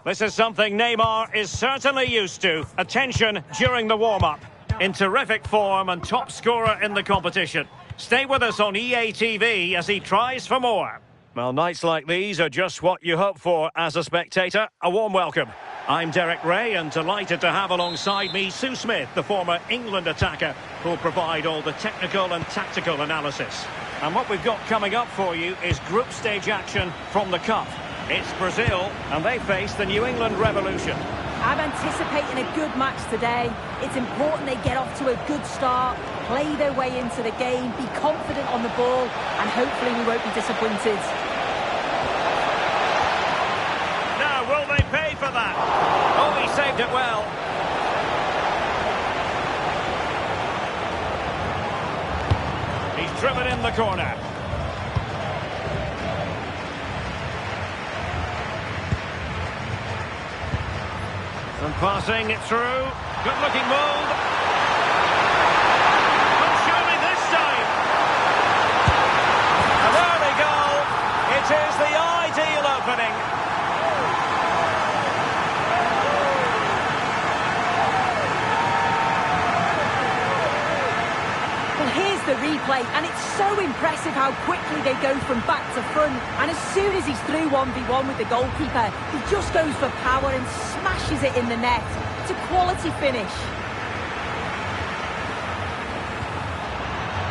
This is something Neymar is certainly used to. Attention during the warm-up. In terrific form and top scorer in the competition. Stay with us on EA TV as he tries for more. Well, nights like these are just what you hope for as a spectator. A warm welcome. I'm Derek Ray and delighted to have alongside me Sue Smith, the former England attacker, who'll provide all the technical and tactical analysis. And what we've got coming up for you is group stage action from the Cup. It's Brazil, and they face the New England Revolution. I'm anticipating a good match today. It's important they get off to a good start, play their way into the game, be confident on the ball, and hopefully we won't be disappointed. Now, will they pay for that? Oh, he saved it well. He's driven in the corner. And passing it through. Good-looking move. Well, surely this time. An early goal. It is the ideal opening. Well, here's the replay, and it's so impressive how quickly they go from back to front. And as soon as he's through 1v1 with the goalkeeper, he just goes for power and smashes it in the net. It's a quality finish.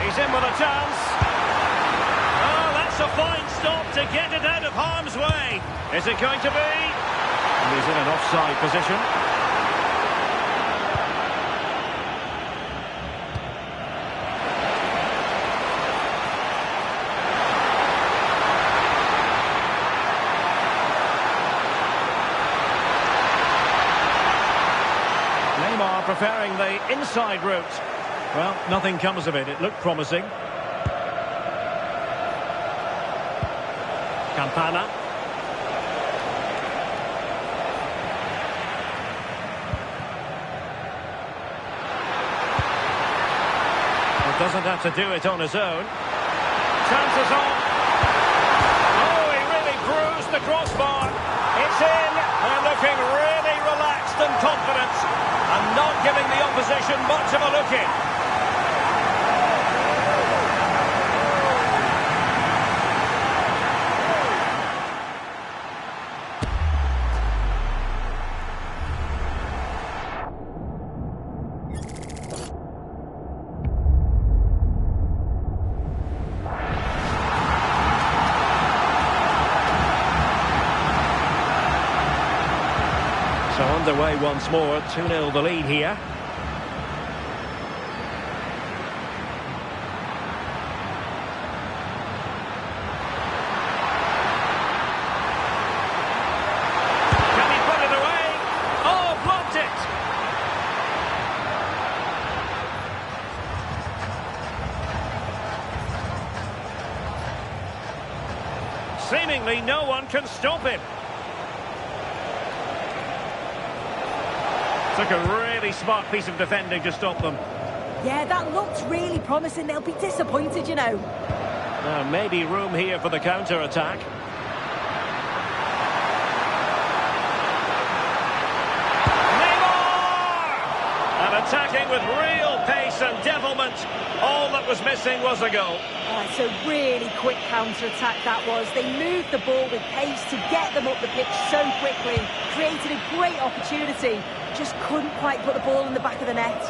He's in with a chance. Oh, that's a fine stop to get it out of harm's way. Is it going to be? And he's in an offside position. Preferring the inside route. Well, nothing comes of it. It looked promising. Campana. He doesn't have to do it on his own. Chances on. Oh, he really bruised the crossbar. It's in. They're looking really relaxed and confident. And not giving the opposition much of a look in. So underway once more, 2-0 the lead here. Can he put it away? Oh, blocked it! Seemingly no one can stop him. Took a really smart piece of defending to stop them. Yeah, that looked really promising. They'll be disappointed, you know. Maybe room here for the counter-attack. Neymar! And attacking with real pace and devilment. All that was missing was a goal. It's a really quick counter-attack that was. They moved the ball with pace to get them up the pitch so quickly. Created a great opportunity. Just couldn't quite put the ball in the back of the net.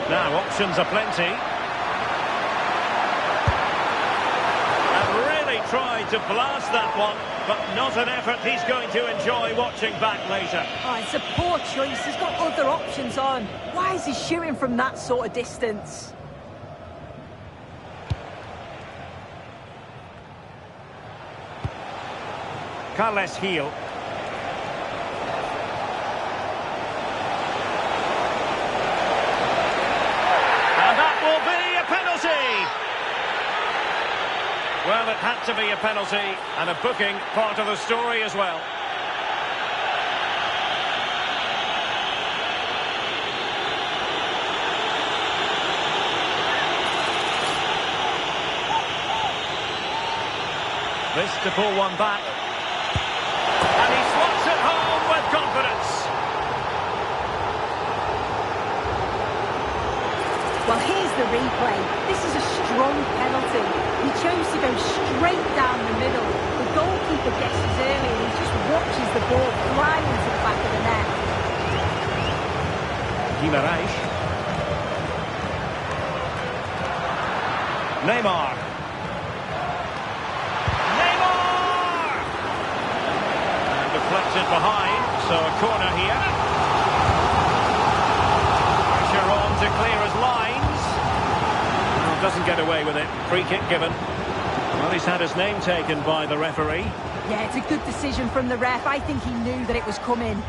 Now, options are plenty. And really tried to blast that one, but not an effort he's going to enjoy watching back later. Oh, it's a poor choice. He's got other options on. Why is he shooting from that sort of distance? Carles Gil. Well, it had to be a penalty, and a booking part of the story as well. This to pull one back. And he's Well, here's the replay. This is a strong penalty. He chose to go straight down the middle. The goalkeeper guesses early and he just watches the ball fly into the back of the net. Guimaraes. Neymar. And deflected behind, so a corner here. Pressure on to clear his lines. Well, doesn't get away with it. Free kick given. Well, he's had his name taken by the referee. Yeah, it's a good decision from the ref. I think he knew that it was coming.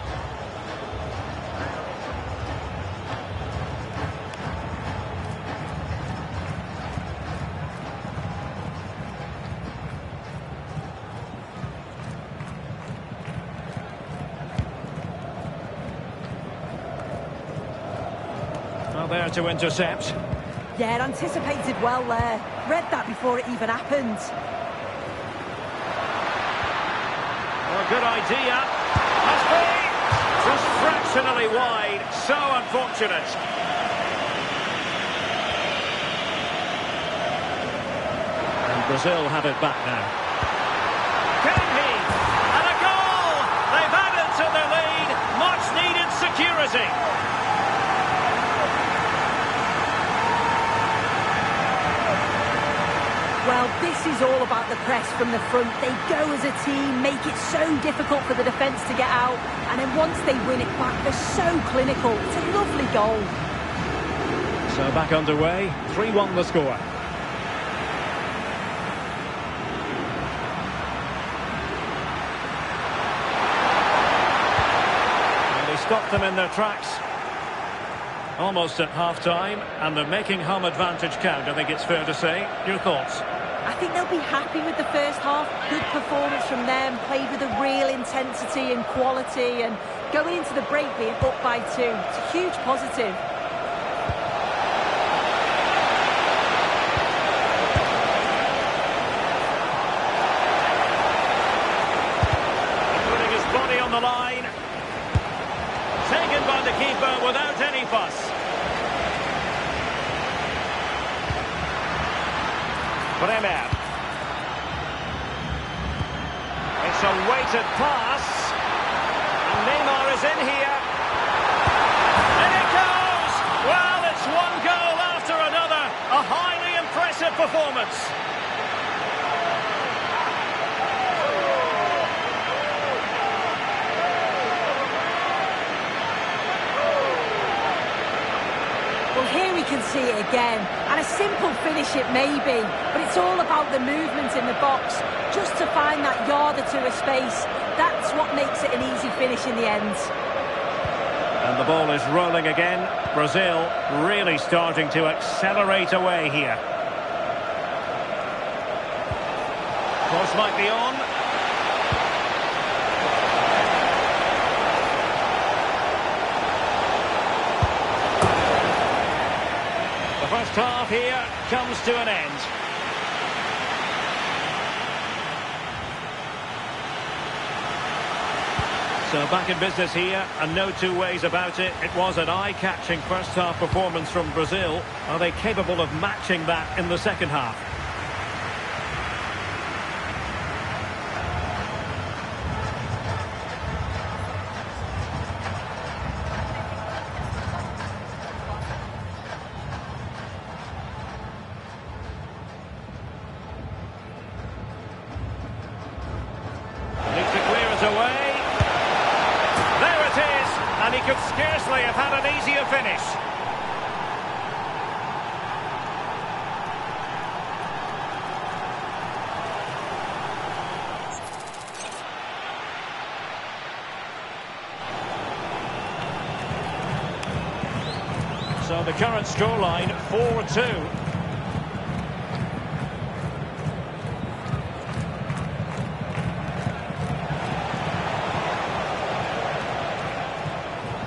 Well, there to intercept. Yeah, it anticipated well there. Read that before it even happened. Well, a good idea. Must be just fractionally wide. So unfortunate. And Brazil have it back now. Can he? And a goal! They've added to their lead. Much needed security. Well, this is all about the press from the front. They go as a team, make it so difficult for the defence to get out, and then once they win it back, they're so clinical. It's a lovely goal. So back underway, 3-1 the score. And they stopped them in their tracks. Almost at half-time, and they're making home advantage count, I think it's fair to say. Your thoughts? I think they'll be happy with the first half. Good performance from them, played with a real intensity and quality, and going into the break being up by 2. It's a huge positive. Putting his body on the line. Taken by the keeper without any fuss. Bremer. It's a weighted pass. And Neymar is in here. And it goes! Well, it's one goal after another. A highly impressive performance. Well, here we can see it again, and a simple finish it may be, but it's all about the movement in the box, just to find that yard or two of space. That's what makes it an easy finish in the end. And the ball is rolling again. Brazil really starting to accelerate away here. Cross might be on. The first half here comes to an end. So back in business here, and no two ways about it. It was an eye-catching first half performance from Brazil. Are they capable of matching that in the second half? Needs to clear it away. There it is, and he could scarcely have had an easier finish. So the current scoreline, 4-2.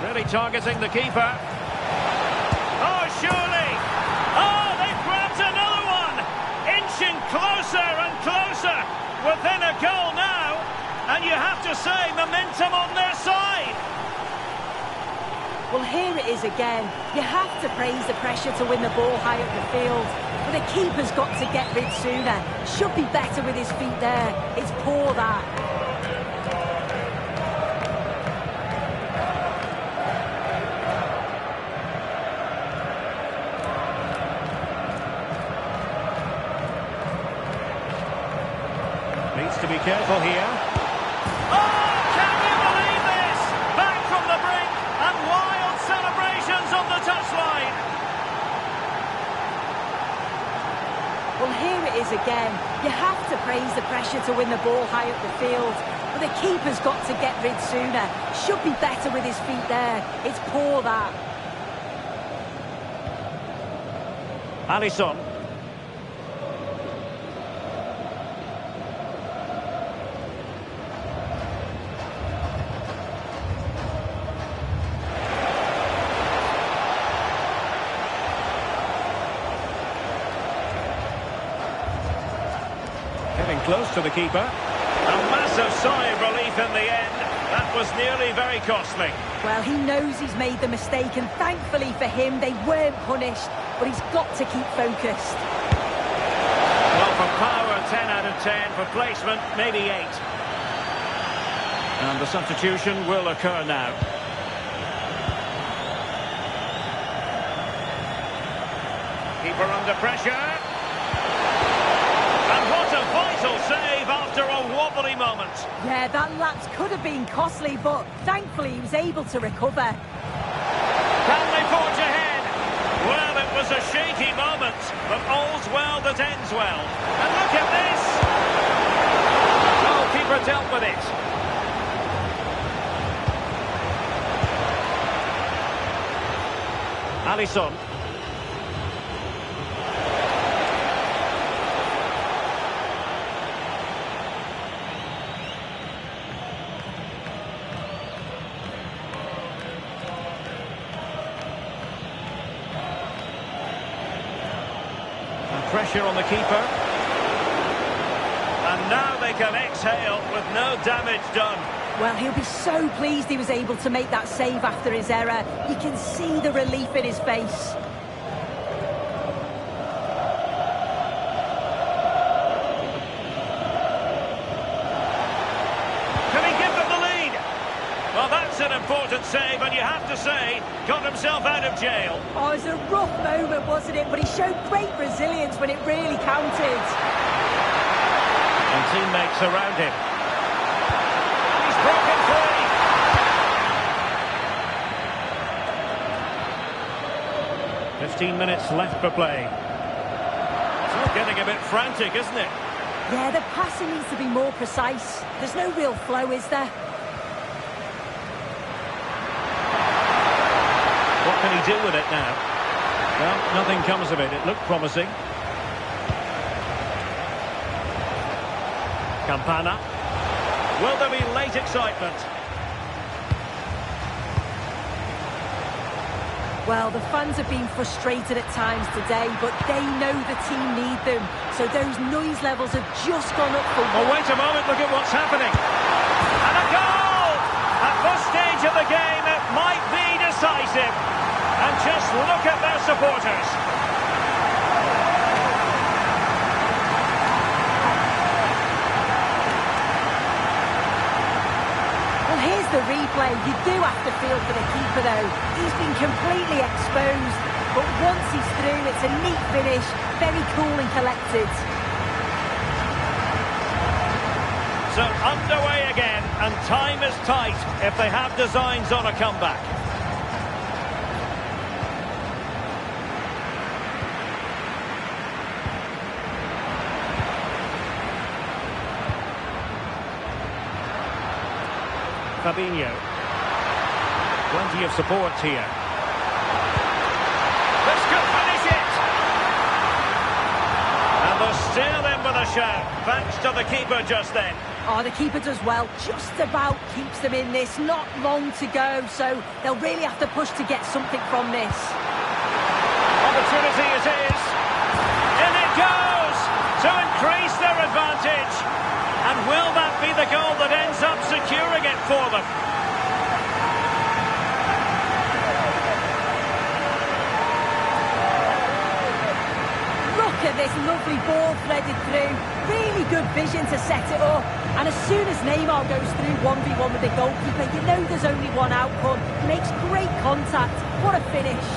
Really targeting the keeper. Oh, surely! Oh, they've grabbed another one! Inching closer and closer within a goal now. And you have to say, momentum on their side. Well, here it is again. You have to praise the pressure to win the ball high up the field. But the keeper's got to get rid sooner. Should be better with his feet there. It's poor, that. Needs to be careful here. Oh, can you believe this? Back from the brink and wild celebrations on the touchline. Well, here it is again. You have to praise the pressure to win the ball high up the field. But the keeper's got to get rid sooner. Should be better with his feet there. It's poor, that. Alisson. Getting close to the keeper. A massive sigh of relief in the end. That was nearly very costly. Well, he knows he's made the mistake, and thankfully for him, they weren't punished. But he's got to keep focused. Well, for power, 10 out of 10. For placement, maybe 8. And the substitution will occur now. Keeper under pressure. And what a vital save after a wobbly moment. Yeah, that lapse could have been costly, but thankfully he was able to recover. Can they forge ahead? Well, it was a shaky moment, but all's well that ends well. And look at this! Goalkeeper dealt with it. Alisson. Pressure on the keeper. And now they can exhale with no damage done. Well, he'll be so pleased he was able to make that save after his error. You can see the relief in his face. Can he give them the lead? Well, that's an important save, and you have to say, got himself out of jail. Oh, it was a rough moment, wasn't it? But he showed great resilience when it really counted. And teammates around him. He's broken free. "15 minutes left for play. It's all getting a bit frantic, isn't it? Yeah, the passing needs to be more precise. There's no real flow, is there? What can he do with it now? Well, nothing comes of it. It looked promising. Campana. Will there be late excitement? Well, the fans have been frustrated at times today, but they know the team need them. So those noise levels have just gone up for... Oh, wait a moment. Look at what's happening. And a goal! At this stage of the game, it might be decisive. And just look at their supporters. Well, here's the replay. You do have to feel for the keeper, though. He's been completely exposed. But once he's through, it's a neat finish. Very cool and collected. So underway again, and time is tight if they have designs on a comeback. Fabinho. Plenty of support here. This could finish it! And they're still in with a shout, thanks to the keeper just then. Oh, the keeper does well. Just about keeps them in this. Not long to go, so they'll really have to push to get something from this. Opportunity it is. In it goes! To increase their advantage. And will that be the goal that ends up securing it for them? at this, lovely ball threaded through. Really good vision to set it up. And as soon as Neymar goes through 1v1 with the goalkeeper, you know there's only one outcome. Makes great contact. What a finish.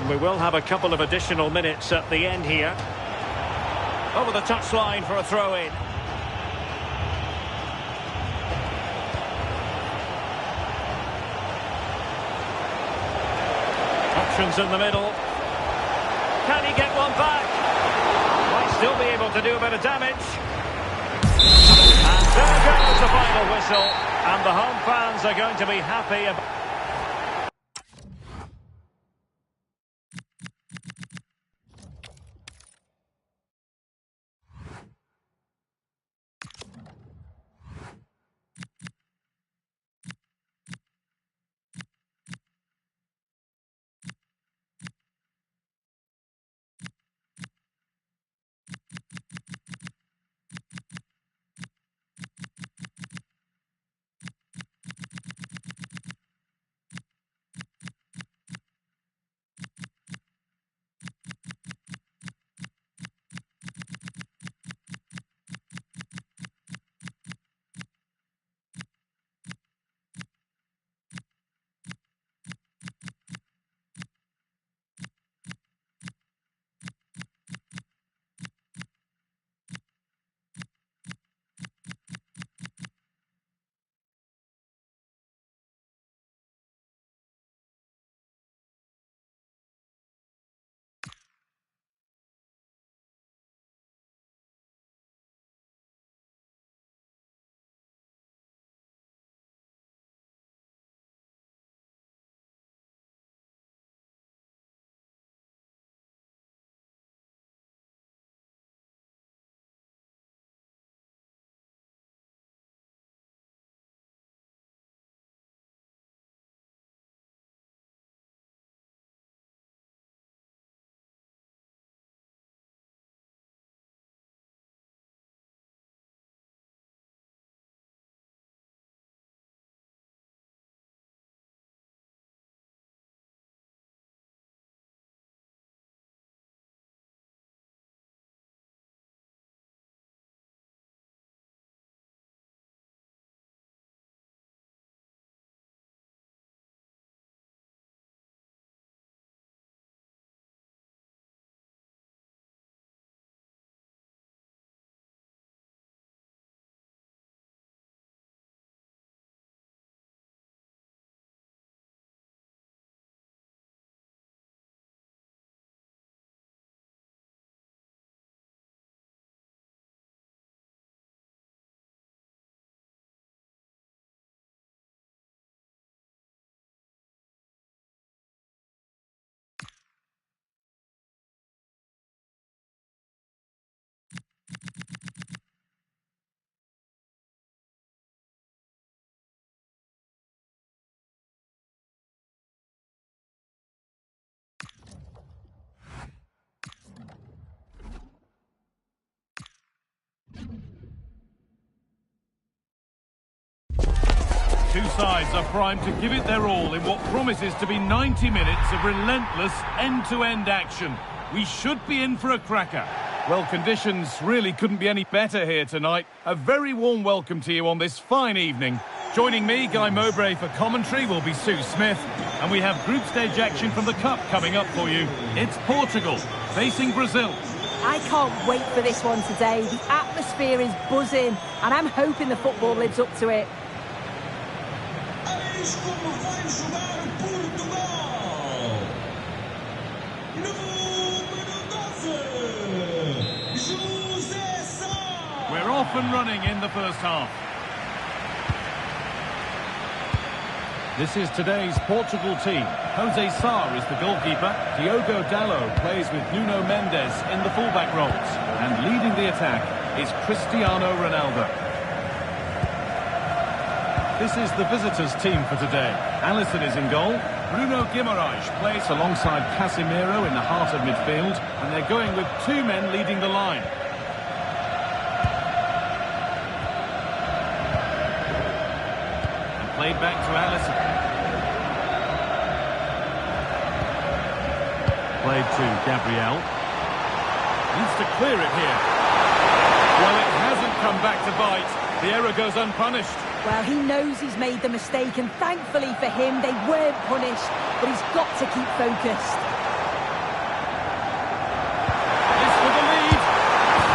We will have a couple of additional minutes at the end here. Over the touchline for a throw-in. Options in the middle. Can he get one back? Might still be able to do a bit of damage. And there goes the final whistle. And the home fans are going to be happy about... Two sides are primed to give it their all in what promises to be 90 minutes of relentless end-to-end action. We should be in for a cracker. Well, conditions really couldn't be any better here tonight. A very warm welcome to you on this fine evening. Joining me, Guy Mowbray, for commentary will be Sue Smith. And we have group stage action from the Cup coming up for you. It's Portugal facing Brazil. I can't wait for this one today. The atmosphere is buzzing, and I'm hoping the football lives up to it. Como vai jogar Portugal? Número 12, José Sá. We're off and running in the first half. This is today's Portugal team. José Sá is the goalkeeper. Diogo Dalot plays with Nuno Mendes in the fullback roles. And leading the attack is Cristiano Ronaldo. This is the visitors' team for today. Alisson is in goal. Bruno Guimaraes plays alongside Casemiro in the heart of midfield, and they're going with two men leading the line. And played back to Alisson. Played to Gabriel. Needs to clear it here. Well, it hasn't come back to bite. The error goes unpunished. Well, he knows he's made the mistake, and thankfully for him, they weren't punished. But he's got to keep focused. This for the lead.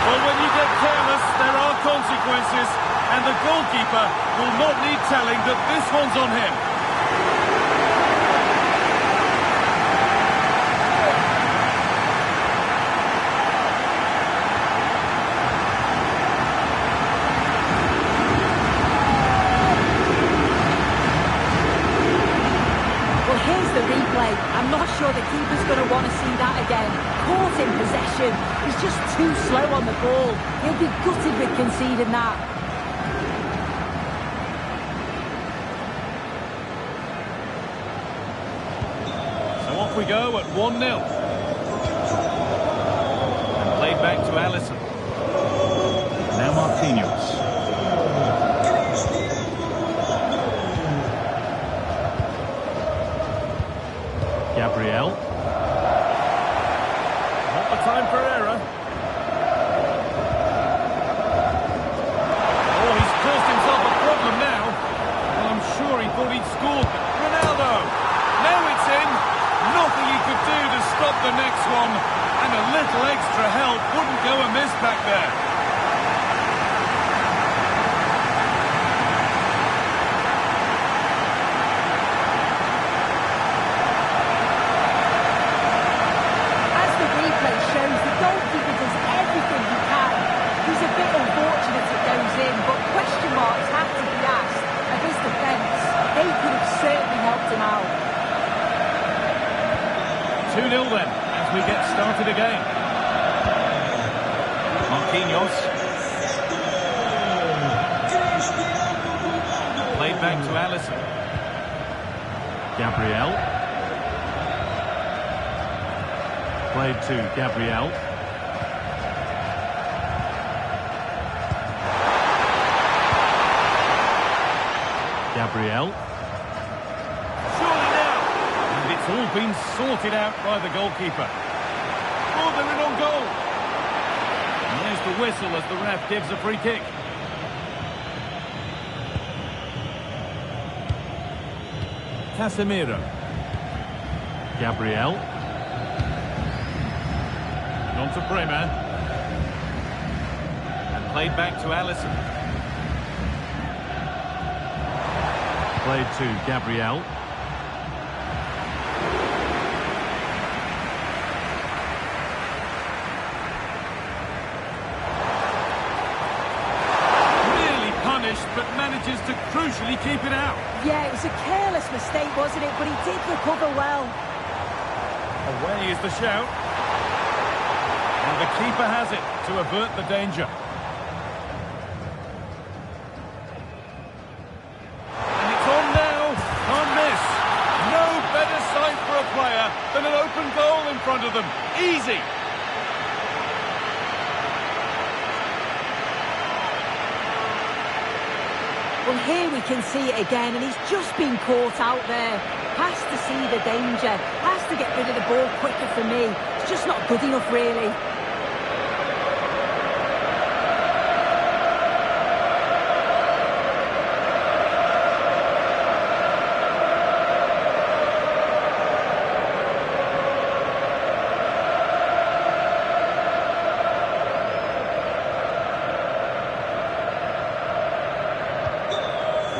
Well, when you get careless, there are consequences. And the goalkeeper will not need telling that this one's on him. I'm not sure the keeper's going to want to see that again. Caught in possession. He's just too slow on the ball. He'll be gutted with conceding that. So off we go at 1-0. And played back to Alisson. Now Marquinhos. Gabriel. Not the time for error. Oh, he's caused himself a problem now. Well, I'm sure he thought he'd scored. Ronaldo. Now it's in. Nothing he could do to stop the next one. And a little extra help wouldn't go amiss back there. But question marks have to be asked of his defence. They could have certainly helped him out. 2-0 then, as we get started again. Marquinhos. Played back to Alisson. Gabriel. Played to Gabriel. Gabriel. Surely now! And it's all been sorted out by the goalkeeper. Oh, they're in on goal! And there's the whistle as the ref gives a free kick. Casemiro. Gabriel. On to Bremer. And played back to Alisson. Played to Gabriel. Really punished, but manages to crucially keep it out. Yeah, it was a careless mistake, wasn't it? But he did recover well. Away is the shout. And the keeper has it to avert the danger. Player than an open goal in front of them. Easy. Well, here we can see it again, and he's just been caught out there. Has to see the danger. Has to get rid of the ball quicker for me. It's just not good enough, really.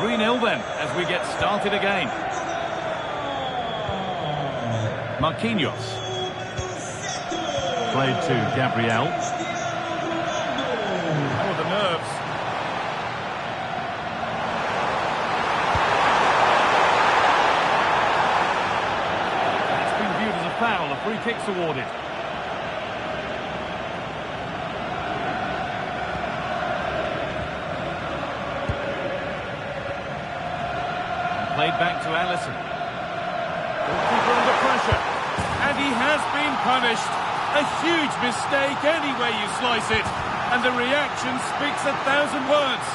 3-0 then, as we get started again. Marquinhos. Played to Gabriel. Oh, the nerves. It's been viewed as a foul. A free kick's awarded. Played back to Alisson. And he has been punished. A huge mistake any way you slice it. And the reaction speaks 1,000 words.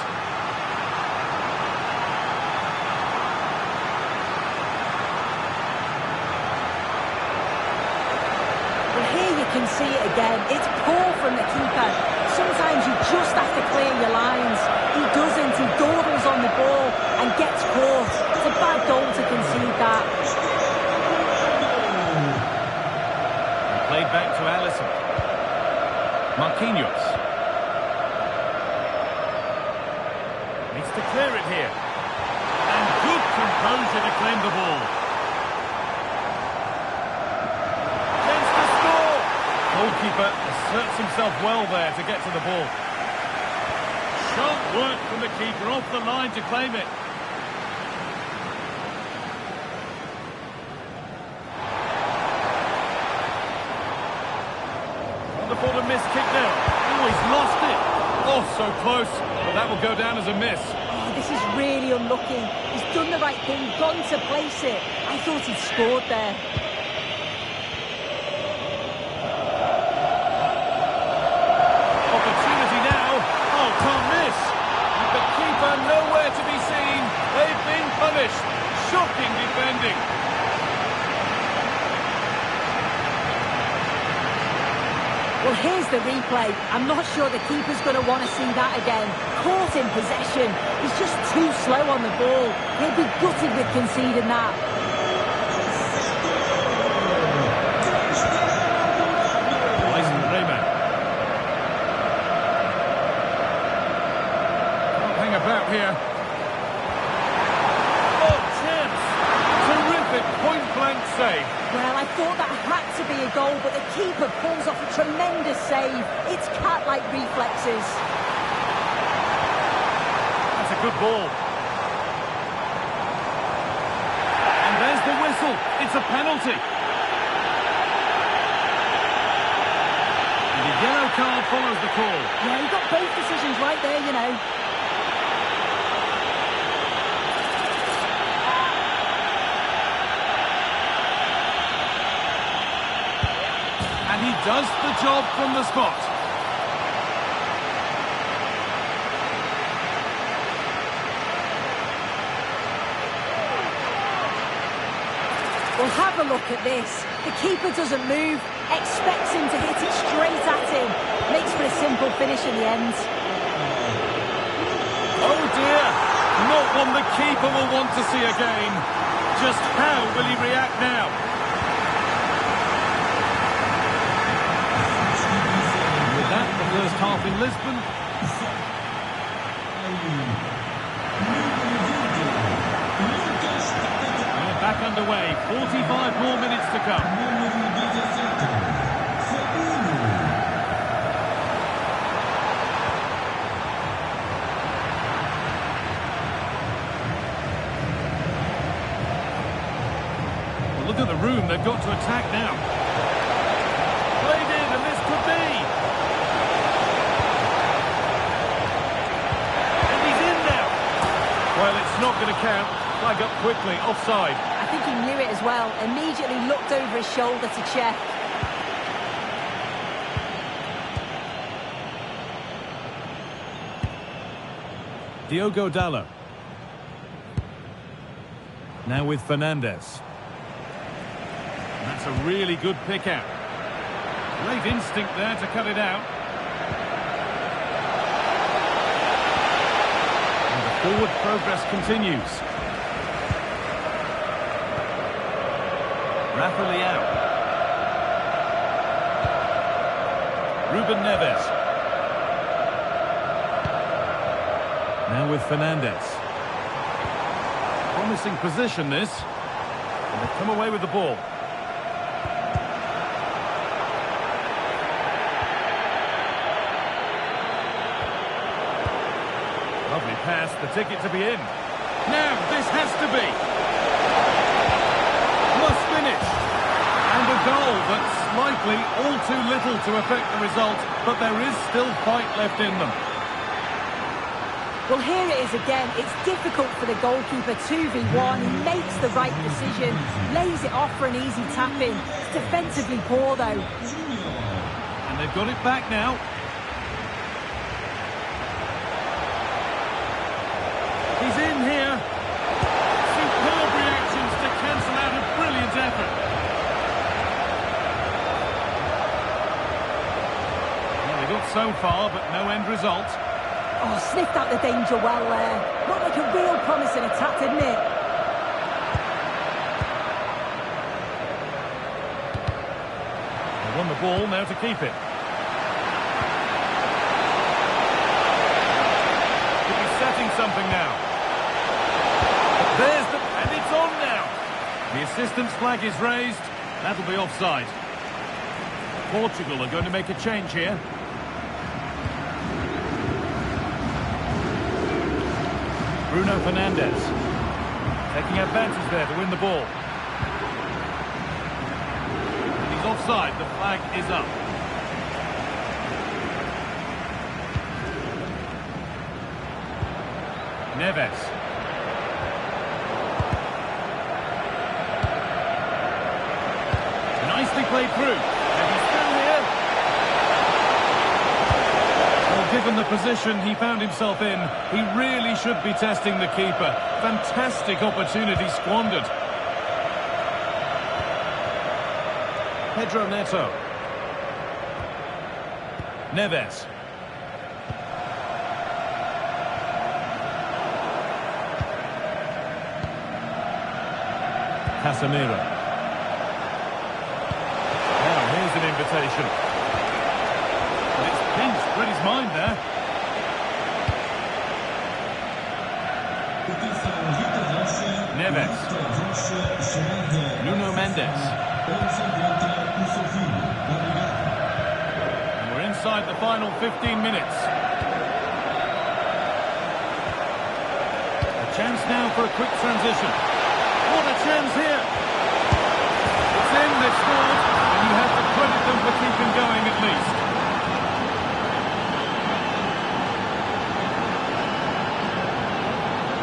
Well, here you can see it again. It's poor from the keeper. Sometimes you just have to clear your lines. He doesn't. He dawdles on the ball and gets caught. It's a bad goal to concede that. Played back to Alisson. Marquinhos. Needs to clear it here. And good composure to claim the ball. Chance to score! Goalkeeper asserts himself well there to get to the ball. Sharp work from the keeper off the line to claim it. Wonderful to miss kick now. Oh, he's lost it. Oh, so close. But that will go down as a miss. Oh, this is really unlucky. He's done the right thing, gone to place it. I thought he'd scored there. Opportunity now. Oh, can't miss. With the keeper nowhere to be seen. They've been punished. Shocking defending. Well, here's the replay. I'm not sure the keeper's going to want to see that again. Caught in possession. He's just too slow on the ball. He'll be gutted with conceding that. Can't hang about here. Oh, chance! Terrific point-blank save. Well, I thought that had to be a goal, but the keeper pulls off a tremendous save. It's cat-like reflexes. That's a good ball. And there's the whistle. It's a penalty. And the yellow card follows the call. Yeah, he got both decisions right there, you know. And he does the job from the spot. Well, have a look at this. The keeper doesn't move, expects him to hit it straight at him. Makes for a simple finish in the end. Oh dear! Not one the keeper will want to see again. Just how will he react now? The first half in Lisbon. We're back underway. 45 more minutes to come. Well, look at the room they've got to attack now. Played in, and this could be. Well, it's not going to count. Flag up quickly, offside. I think he knew it as well. Immediately looked over his shoulder to check. Diogo Dalot. Now with Fernandes. That's a really good pick out. Great instinct there to cut it out. Forward progress continues. Rafa Leao. Ruben Neves. Now with Fernandes. Promising position this. And they've come away with the ball. Lovely pass, the ticket to be in. Now, this has to be. Must finish. And a goal that's likely all too little to affect the result, but there is still fight left in them. Well, here it is again. It's difficult for the goalkeeper, 2v1. He makes the right decision, lays it off for an easy tap-in. It's defensively poor, though. And they've got it back now. He's in here. Superb reactions to cancel out a brilliant effort. Well, they got so far, but no end result. Oh, sniffed out the danger well there. Looked like a real promising attack, didn't it? They won the ball, now to keep it. Could be setting something now. There's the... and it's on now. The assistant's flag is raised. That'll be offside. Portugal are going to make a change here. Bruno Fernandes taking advantage there to win the ball. And he's offside, the flag is up. Neves. Nicely played through. And he's through here. Given the position he found himself in, he really should be testing the keeper. Fantastic opportunity squandered. Pedro Neto. Neves. Casemiro. Now here's an invitation. Read his mind there. Neves. Nuno Mendes. And we're inside the final 15 minutes. A chance now for a quick transition. What a chance here. It's in, they've scored, and you have to credit them for keeping going at least.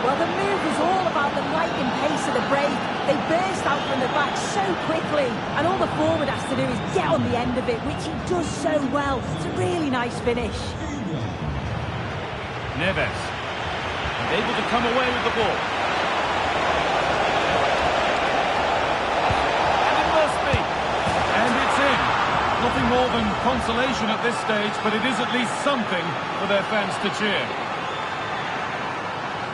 Well, the move was all about the lightning pace of the break. They burst out from the back so quickly, and all the forward has to do is get on the end of it, which he does so well. It's a really nice finish. Neves, able to come away with the ball. And it must be. And it's in. Nothing more than consolation at this stage, but it is at least something for their fans to cheer.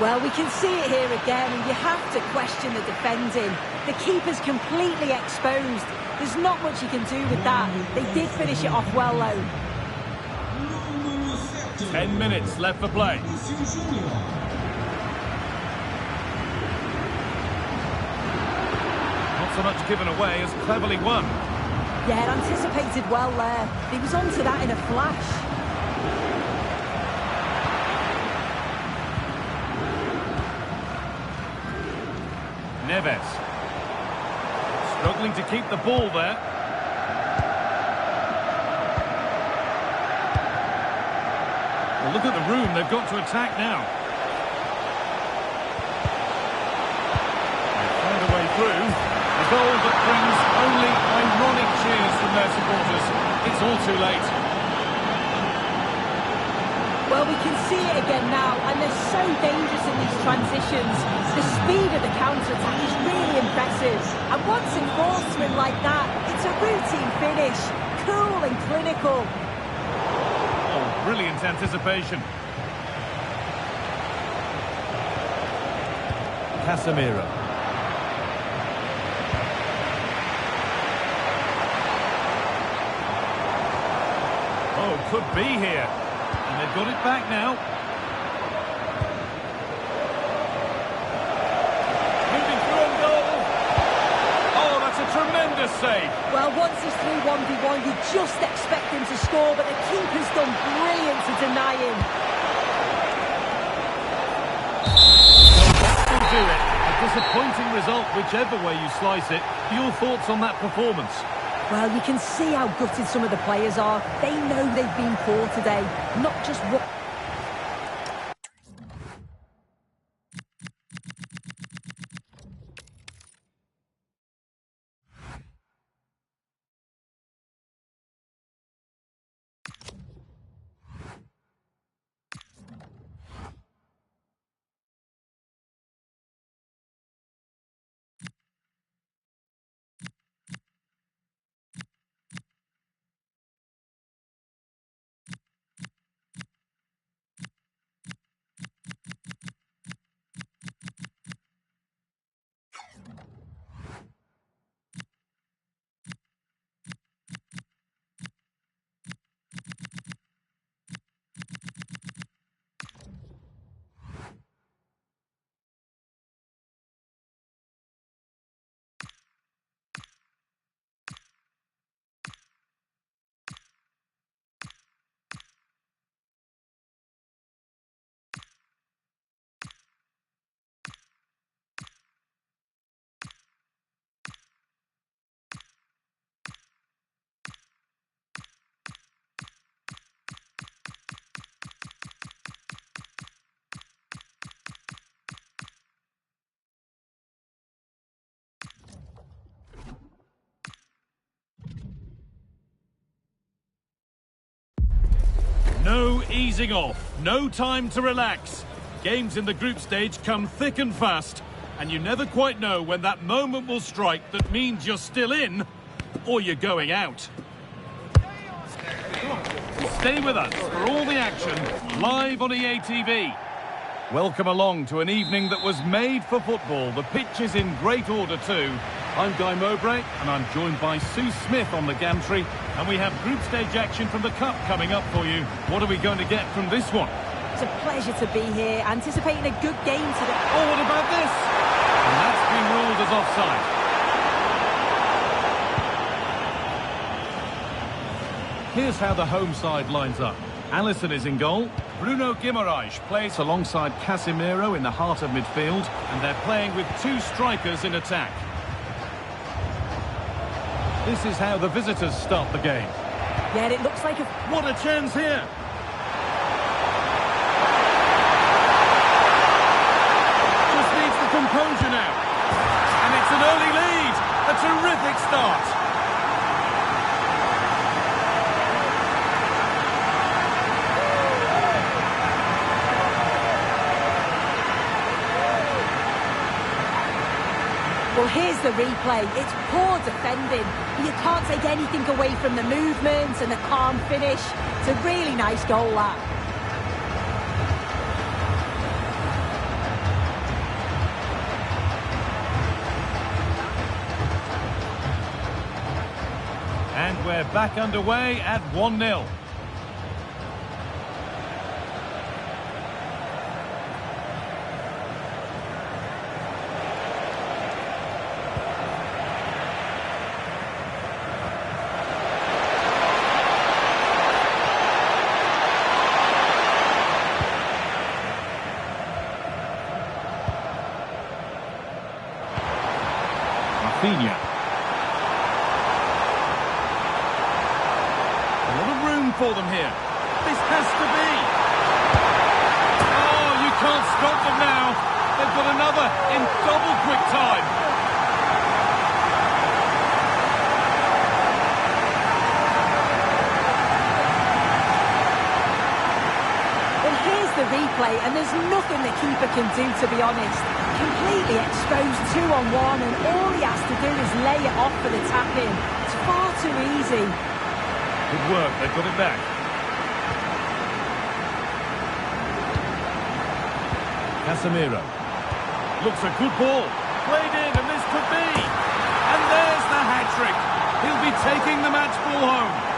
Well, we can see it here again, and you have to question the defending. The keeper's completely exposed. There's not much you can do with that. They did finish it off well, though. 10 minutes left for play. Not so much given away as cleverly won. Yeah, anticipated well there. He was onto that in a flash. Neves. Struggling to keep the ball there. Well, look at the room they've got to attack now. They've found a way through. A goal that brings only ironic cheers from their supporters. It's all too late. Well, we can see it again now, and they're so dangerous in these transitions. The speed of the counter-attack is really impressive. And once it falls to him like that, it's a routine finish. Cool and clinical. Oh, brilliant anticipation. Casemiro. Oh, could be here. And they've got it back now. Moving through on goal. Oh, that's a tremendous save. Well, once he's through 1v1, you just expect him to score, but the keeper's done brilliant to deny him. That will do it. A disappointing result, whichever way you slice it. Your thoughts on that performance? Well, you can see how gutted some of the players are. They know they've been poor today, not just what... easing off. No time to relax. Games in the group stage come thick and fast, and you never quite know when that moment will strike that means you're still in or you're going out. Stay with us for all the action live on EA TV. Welcome along to an evening that was made for football. The pitch is in great order too. I'm Guy Mowbray, and I'm joined by Sue Smith on the gantry, and we have group stage action from the Cup coming up for you. What are we going to get from this one? It's a pleasure to be here, anticipating a good game today. Oh, what about this? And that's been ruled as offside. Here's how the home side lines up. Alisson is in goal. Bruno Guimaraes plays alongside Casemiro in the heart of midfield, and they're playing with two strikers in attack. This is how the visitors start the game. Yeah, it looks like a... What a chance here! Just needs the composure now. And it's an early lead. A terrific start. Well, here's the replay. It's poor defending. You can't take anything away from the movement and the calm finish. It's a really nice goal, that. And we're back underway at 1-0. A lot of room for them here. This has to be. Oh, you can't stop them now. They've got another in double quick time. Well, here's the replay, and there's nothing the keeper can do, to be honest. Completely exposed 2-on-1, and all he has to do is lay it off for the tap-in. It's far too easy. Good work, they've got it back. Casemiro. Looks a good ball. Played in, and this could be. And there's the hat-trick. He'll be taking the match ball home.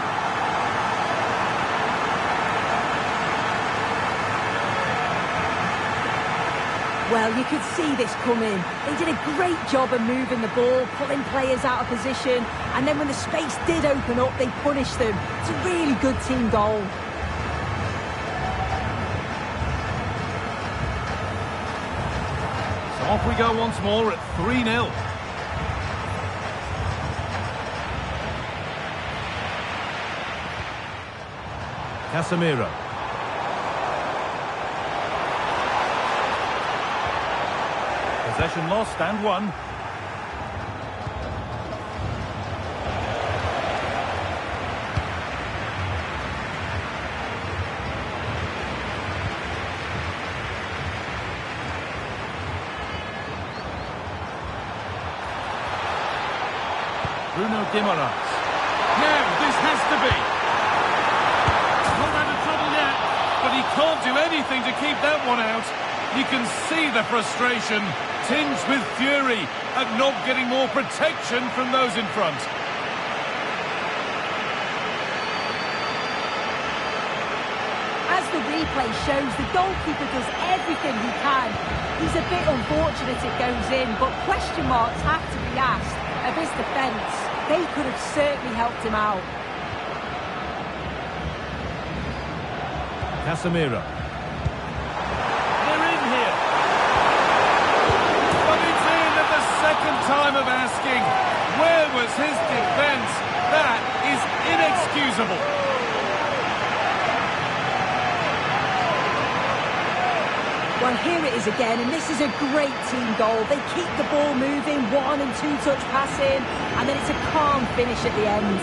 Well, you could see this coming. They did a great job of moving the ball, pulling players out of position, and then when the space did open up, they punished them. It's a really good team goal. So off we go once more at 3-0. Casemiro. Possession lost and won. Bruno Guimaraes. Now, this has to be. Not out of trouble yet, but he can't do anything to keep that one out. You can see the frustration, tinged with fury at not getting more protection from those in front. As the replay shows, the goalkeeper does everything he can. He's a bit unfortunate it goes in, but question marks have to be asked of his defence. They could have certainly helped him out. Casemiro. They're in here. But it's in at the second time of asking. Where was his defence? That is inexcusable. Well, here it is again, and this is a great team goal. They keep the ball moving, 1- and 2-touch passing, and then it's a calm finish at the end.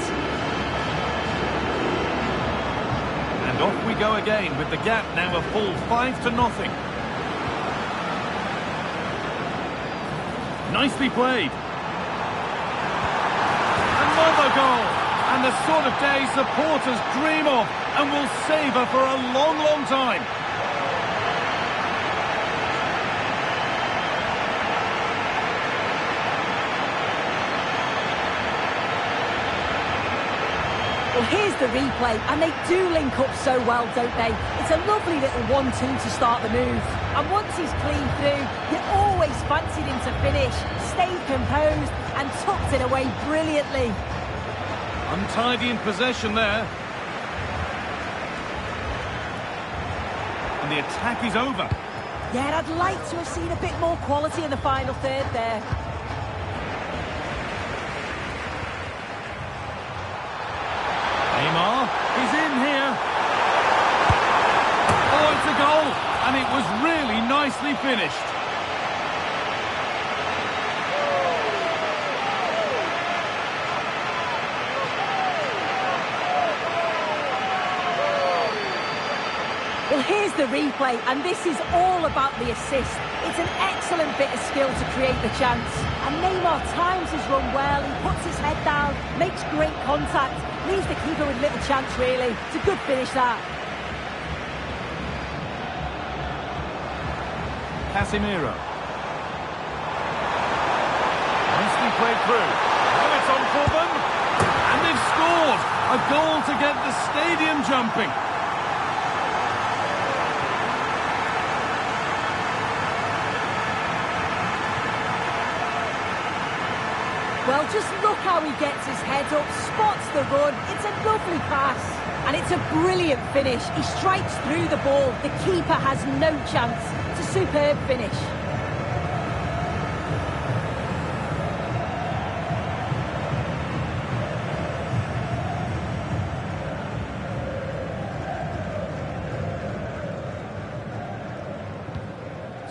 And And off we go again with the gap now a full 5-0. Nicely played. Another goal. And the sort of day supporters dream of and will savour for a long, long time. Well, here's the replay, and they do link up so well, don't they? It's a lovely little 1-2 to start the move. And once he's clean through, you always fancied him to finish, stayed composed, and tucked it away brilliantly. Untidy in possession there. And the attack is over. Yeah, I'd like to have seen a bit more quality in the final third there. Neymar, he's in here. Oh, it's a goal, and it was really nicely finished. Well, here's the replay, and this is all about the assist. It's an excellent bit of skill to create the chance. And Neymar times his run well, he puts his head down, makes great contact, leaves the keeper with little chance, really. It's a good finish, that. Casemiro. Nicely played through. Now it's on for them. And they've scored. A goal to get the stadium jumping. Well, just look how he gets his head up, spots the run. It's a lovely pass. And it's a brilliant finish. He strikes through the ball. The keeper has no chance. It's a superb finish.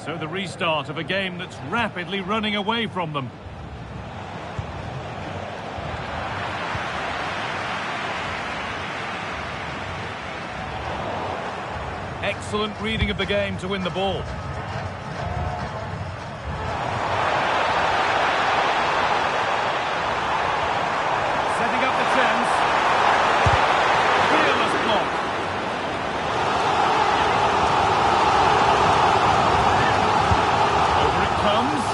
So the restart of a game that's rapidly running away from them. Excellent reading of the game to win the ball. Setting up the chance. Fearless block. Over it comes.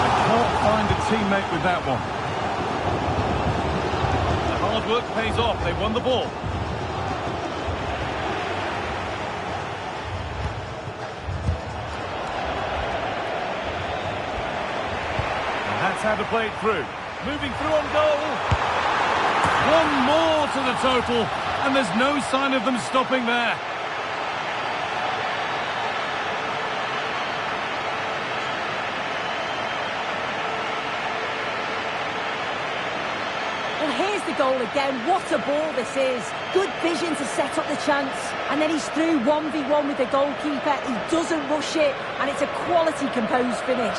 They can't find a teammate with that one. The hard work pays off. They won the ball. That's how to play it through. Moving through on goal. One more to the total, and there's no sign of them stopping there. Well, here's the goal again. What a ball this is. Good vision to set up the chance. And then he's through 1v1 with the goalkeeper. He doesn't rush it, and it's a quality composed finish.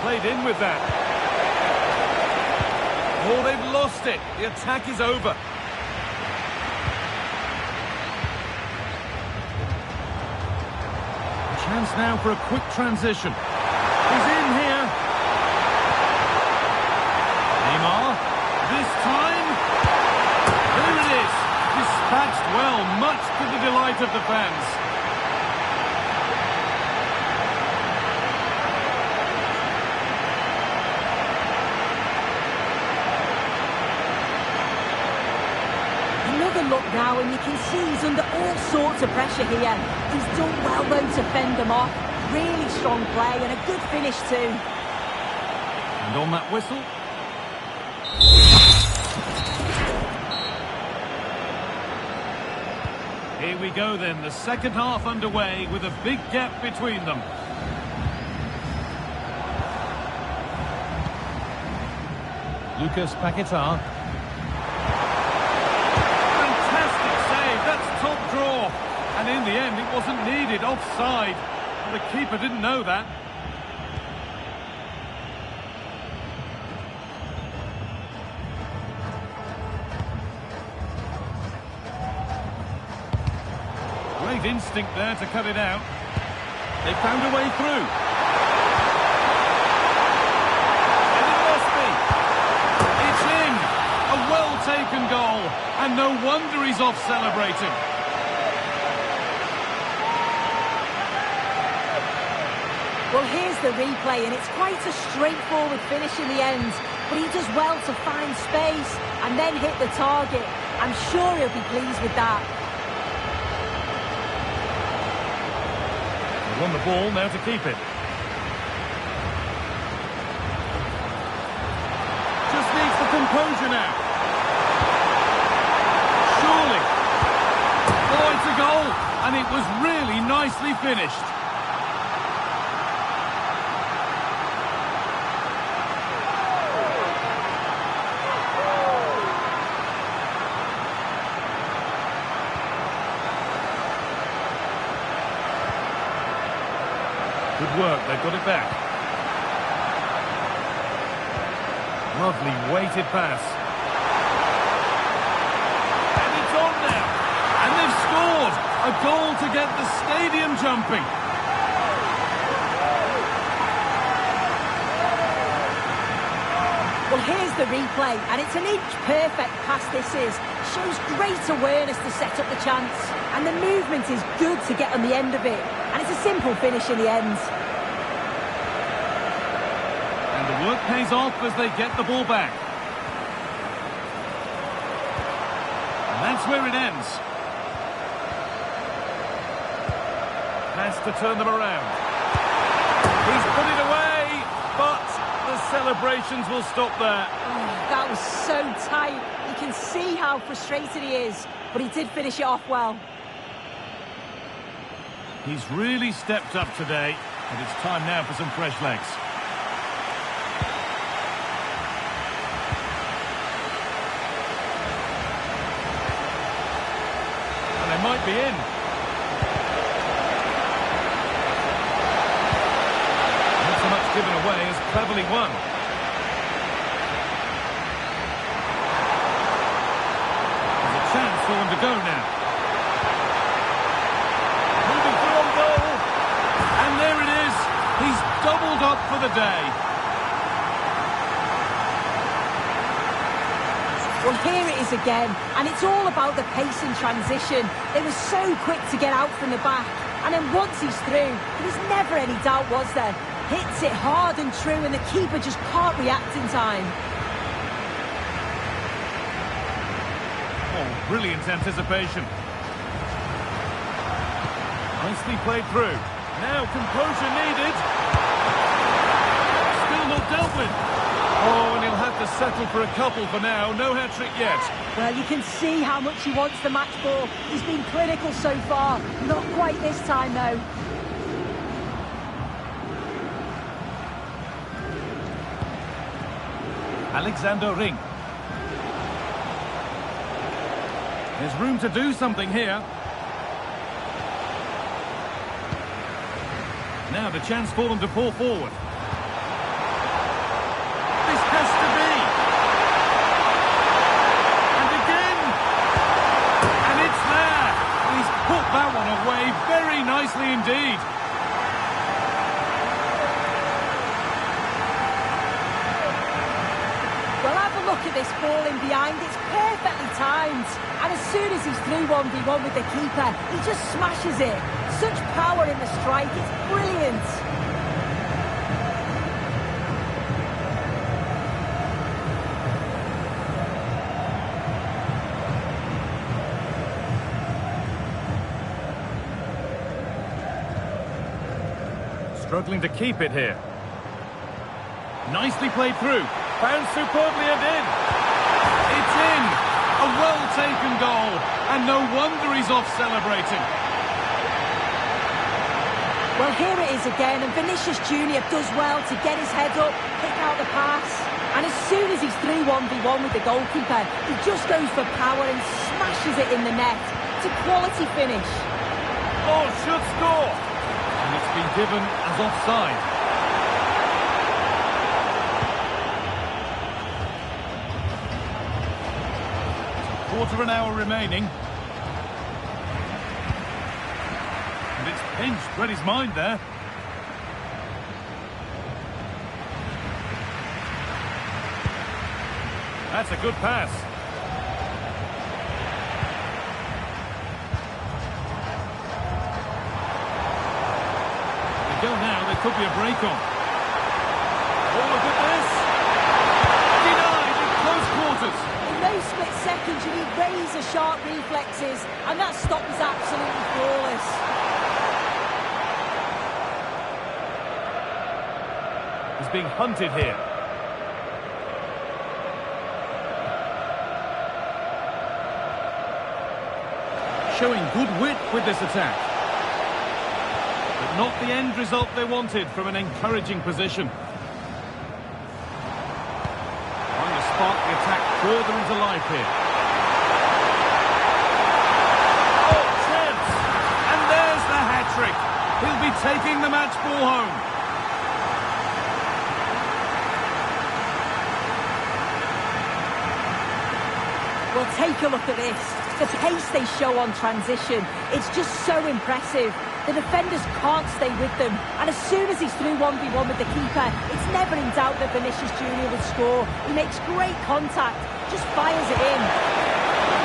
Played in with that. Oh, they've lost it. The attack is over. A chance now for a quick transition. He's in here. Neymar. This time. There it is. Dispatched well, much to the delight of the fans. Look now, and you can see he's under all sorts of pressure here. He's done well though to fend them off. Really strong play and a good finish too. And on that whistle. Here we go then, the second half underway with a big gap between them. Lucas Paquetá. Fantastic save, that's top draw. And in the end, it wasn't needed, offside. The keeper didn't know that. Great instinct there to cut it out. They found a way through. And it must be. It's in. A well-taken goal. And no wonder he's off celebrating. Well, here's the replay, and it's quite a straightforward finish in the end. But he does well to find space and then hit the target. I'm sure he'll be pleased with that. They won the ball, now to keep it. Just needs the composure now. Surely. Oh, it's a goal. And it was really nicely finished. Good work, they've got it back. Lovely weighted pass. And it's on now. And they've scored. A goal to get the stadium jumping. Well, here's the replay, and it's an inch-perfect pass this is. Shows great awareness to set up the chance. And the movement is good to get on the end of it. And it's a simple finish in the end. And the work pays off as they get the ball back. And that's where it ends. Has to turn them around. He's put it away, but the celebrations will stop there. Oh, that was so tight. You can see how frustrated he is, but he did finish it off well. He's really stepped up today, and it's time now for some fresh legs. And they might be in. Not so much given away as cleverly won. There's a chance for them to go now. And there it is. He's doubled up for the day. Well, here it is again, and it's all about the pace and transition. They were so quick to get out from the back, and then once he's through, there was never any doubt, was there? Hits it hard and true, and the keeper just can't react in time. Oh, brilliant anticipation. Nicely played through. Now composure needed. Still not dealt with. Oh, and he'll have to settle for a couple for now. No hat-trick yet. Well, you can see how much he wants the match ball. He's been clinical so far. Not quite this time, though. Alexander Ring. There's room to do something here. Now the chance for them to pour forward. This has to be. And again. And it's there. He's put that one away very nicely indeed. Well, have a look at this ball in behind. It's perfectly timed. And as soon as he's through 1v1 with the keeper, he just smashes it. Such power in the strike, it's brilliant. Struggling to keep it here. Nicely played through. Found superbly and in. It's in. A well-taken goal. And no wonder he's off celebrating. Well, here it is again, and Vinicius Jr. does well to get his head up, pick out the pass. And as soon as he's through 1v1 with the goalkeeper, he just goes for power and smashes it in the net. It's a quality finish. Oh, should score! And it's been given as offside. Quarter of an hour remaining. And it's pinched, read his mind there. That's a good pass. They go now, there could be a break on. Oh, look at this! Denied in close quarters. In those split seconds, you need razor-sharp reflexes, and that stop is absolutely flawless. He's being hunted here. Showing good wit with this attack. But not the end result they wanted from an encouraging position. Trying to spark the attack further into life here. Oh, chance! And there's the hat-trick. He'll be taking the match ball home. Well, take a look at this. The pace they show on transition, it's just so impressive. The defenders can't stay with them. And as soon as he's through 1v1 with the keeper, it's never in doubt that Vinicius Jr. would score. He makes great contact, just fires it in.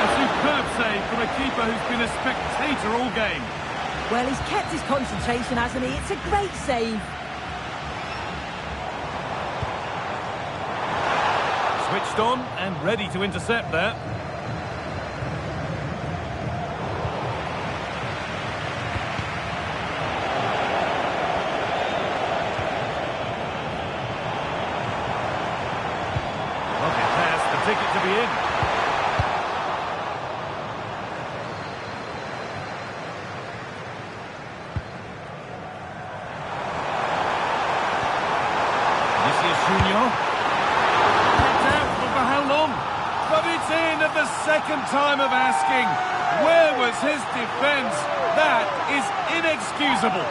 A superb save from a keeper who's been a spectator all game. Well, he's kept his concentration, hasn't he? It's a great save. Switched on and ready to intercept there. Lovely pass, the ticket to be in. Vinicius Jr. But it's in at the second time of asking. Where was his defence? That is inexcusable.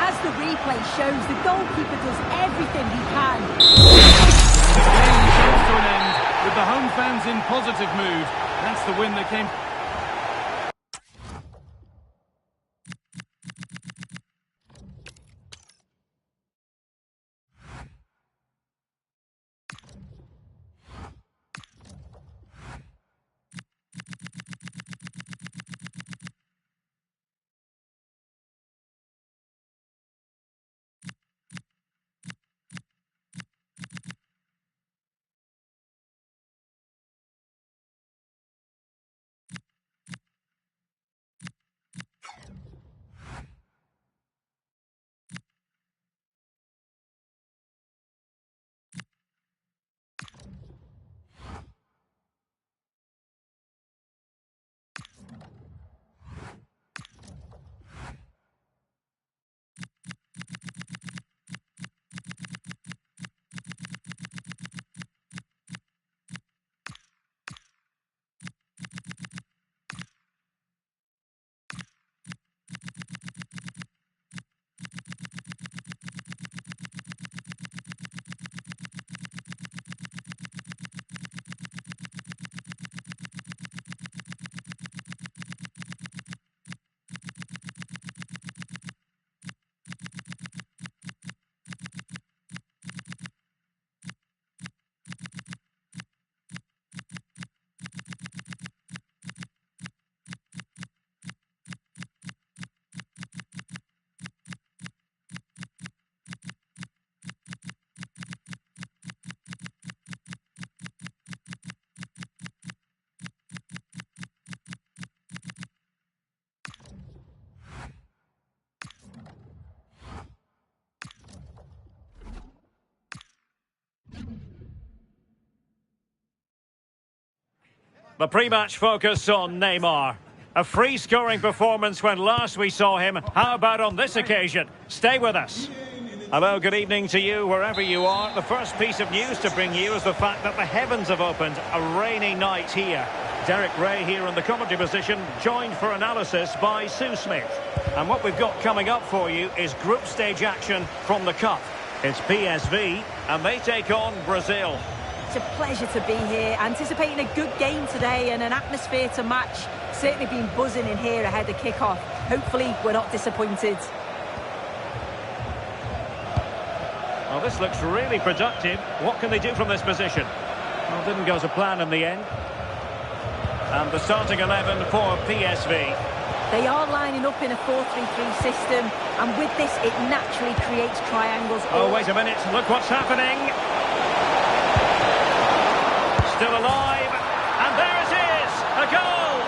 As the replay shows, the goalkeeper does everything he can. The game comes to an end with the home fans in positive mood. That's the win that came. The pre-match focus on Neymar. A free-scoring performance when last we saw him. How about on this occasion? Stay with us. Hello, good evening to you wherever you are. The first piece of news to bring you is the fact that the heavens have opened. A rainy night here. Derek Ray here in the commentary position, joined for analysis by Sue Smith. And what we've got coming up for you is group stage action from the Cup. It's PSV, and they take on Brazil. It's a pleasure to be here, anticipating a good game today and an atmosphere to match. Certainly been buzzing in here ahead of kick-off. Hopefully we're not disappointed. Well, this looks really productive. What can they do from this position? Well, didn't go to plan in the end. And the starting 11 for PSV. They are lining up in a 4-3-3 system, and with this, it naturally creates triangles. Oh, wait a minute. Look what's happening. Still alive. And there it is. A goal.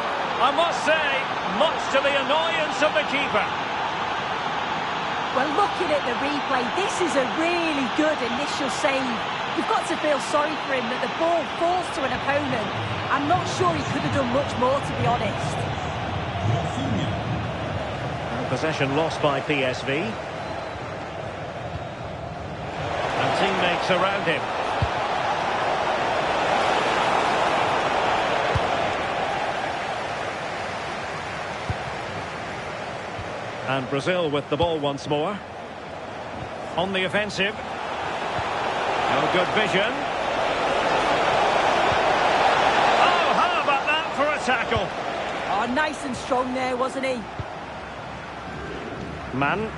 I must say, much to the annoyance of the keeper. Well, looking at the replay, this is a really good initial save. You've got to feel sorry for him that the ball falls to an opponent. I'm not sure he could have done much more, to be honest. Possession lost by PSV. And teammates around him. And Brazil with the ball once more. On the offensive. No good vision. Oh, how about that for a tackle? Oh, nice and strong there, wasn't he? Man.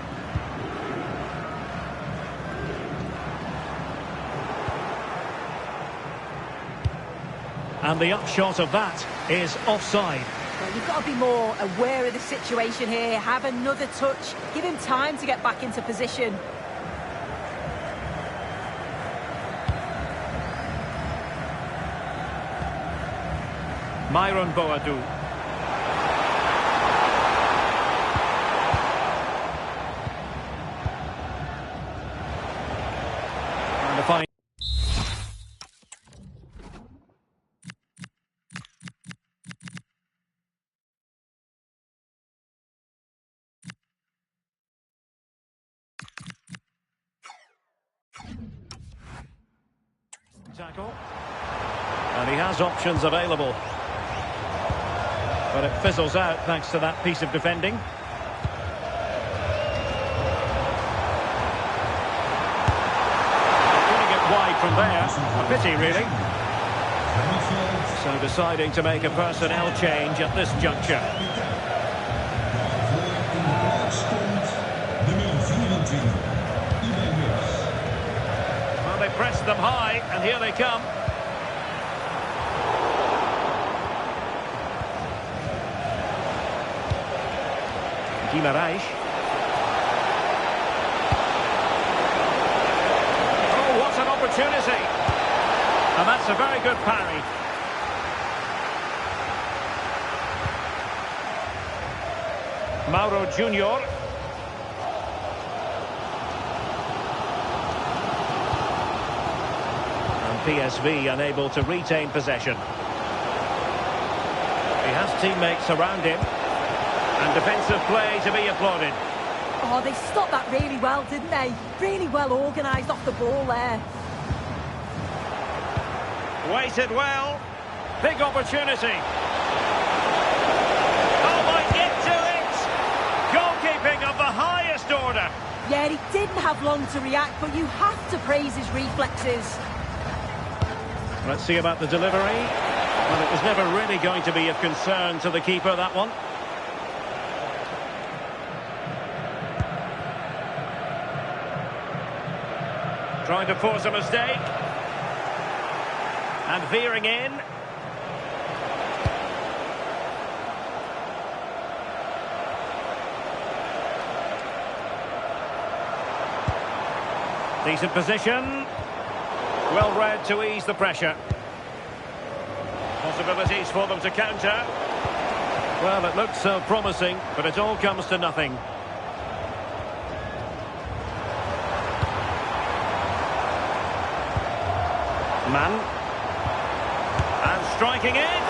And the upshot of that is offside. Well, you've got to be more aware of the situation here. Have another touch. Give him time to get back into position. Myron Boadu. And a fine. Tackle. And he has options available. But it fizzles out thanks to that piece of defending. Putting it wide from there. A pity, really. So deciding to make a personnel change at this juncture. Well, they pressed them high, and here they come. Guimarães. Oh, what an opportunity! And that's a very good parry. Mauro Junior. And PSV unable to retain possession. He has teammates around him. And defensive play to be applauded. Oh, they stopped that really well, didn't they? Really well organised off the ball there. Waited well. Big opportunity. Oh, might get to it. Goalkeeping of the highest order. Yeah, he didn't have long to react, but you have to praise his reflexes. Let's see about the delivery. Well, it was never really going to be of concern to the keeper, that one. Trying to force a mistake. And veering in. Decent position. Well read to ease the pressure. Possibilities for them to counter. Well, it looked so promising, but it all comes to nothing. Man. And striking it.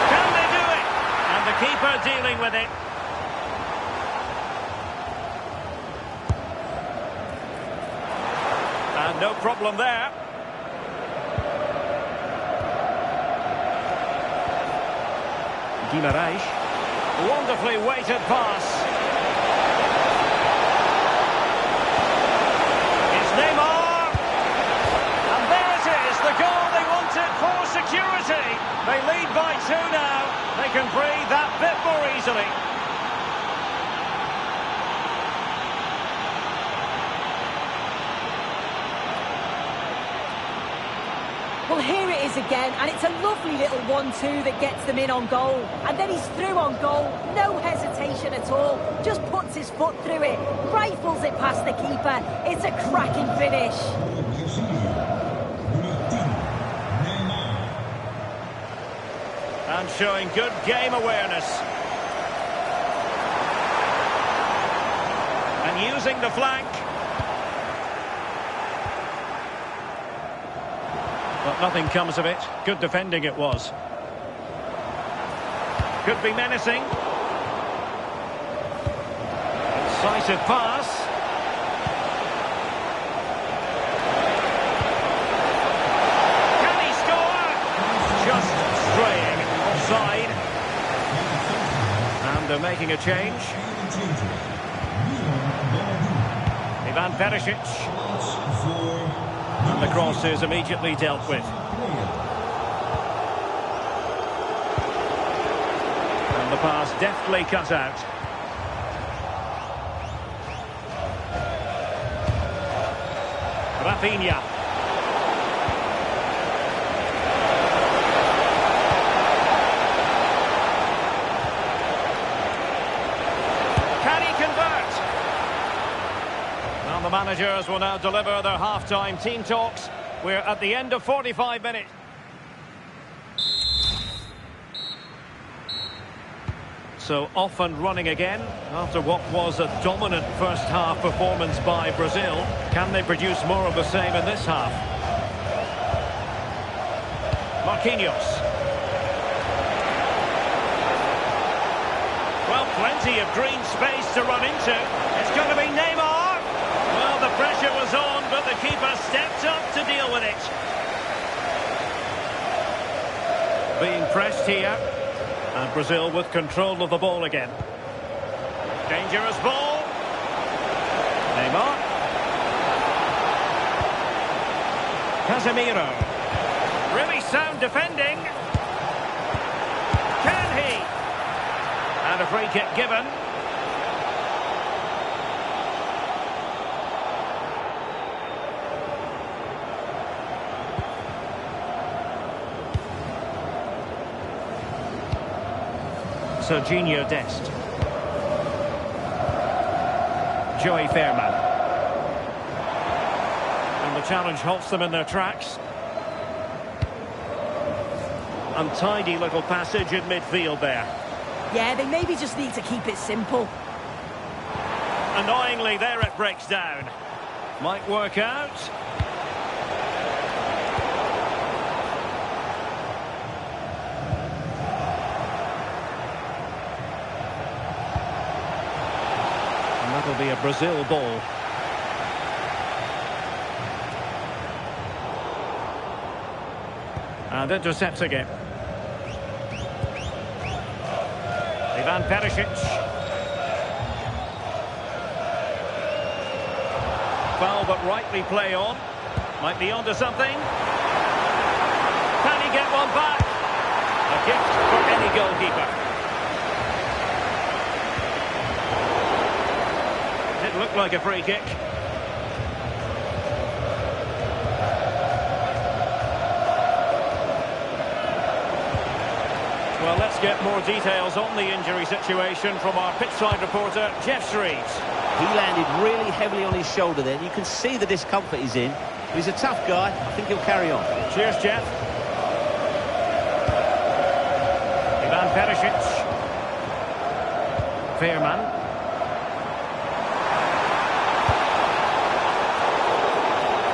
Can they do it? And the keeper dealing with it. And no problem there. Guimaraes. Wonderfully weighted pass. It's Neymar. And there it is, the goal they wanted for security. They lead by 2 now. They can breathe that bit more easily. Well, here it is again, and it's a lovely little 1-2 that gets them in on goal. And then he's through on goal, no hesitation at all. Just puts his foot through it, rifles it past the keeper. It's a cracking finish. And showing good game awareness. And using the flank. But nothing comes of it. Good defending it was. Could be menacing. Decisive pass. Can he score? Just straying. Offside. And they're making a change. Ivan Perisic. And the cross is immediately dealt with. And the pass deftly cut out. Rafinha. Can he convert? Well, the managers will now deliver their half-time team talks. We're at the end of 45 minutes. So off and running again after what was a dominant first half performance by Brazil. Can they produce more of the same in this half? Marquinhos. Well, plenty of green space to run into. It's going to be Neymar. Well, the pressure was on, but the keeper stepped up to deal with it. Being pressed here. And Brazil with control of the ball again. Dangerous ball. Neymar. Casemiro. Really sound defending. Can he? And a free kick given. Serginho Dest. Joey Fairman. And the challenge halts them in their tracks. Untidy little passage in midfield there. Yeah, they maybe just need to keep it simple. Annoyingly, there it breaks down. Might work out. That'll be a Brazil ball. And intercepting it. Ivan Perisic. Foul but rightly play on. Might be onto something. Can he get one back? A gift for any goalkeeper. Looked like a free kick. Well, let's get more details on the injury situation from our pitchside reporter, Jeff Shreves. He landed really heavily on his shoulder there. You can see the discomfort he's in. But he's a tough guy. I think he'll carry on. Cheers, Jeff. Ivan Perisic. Fairman.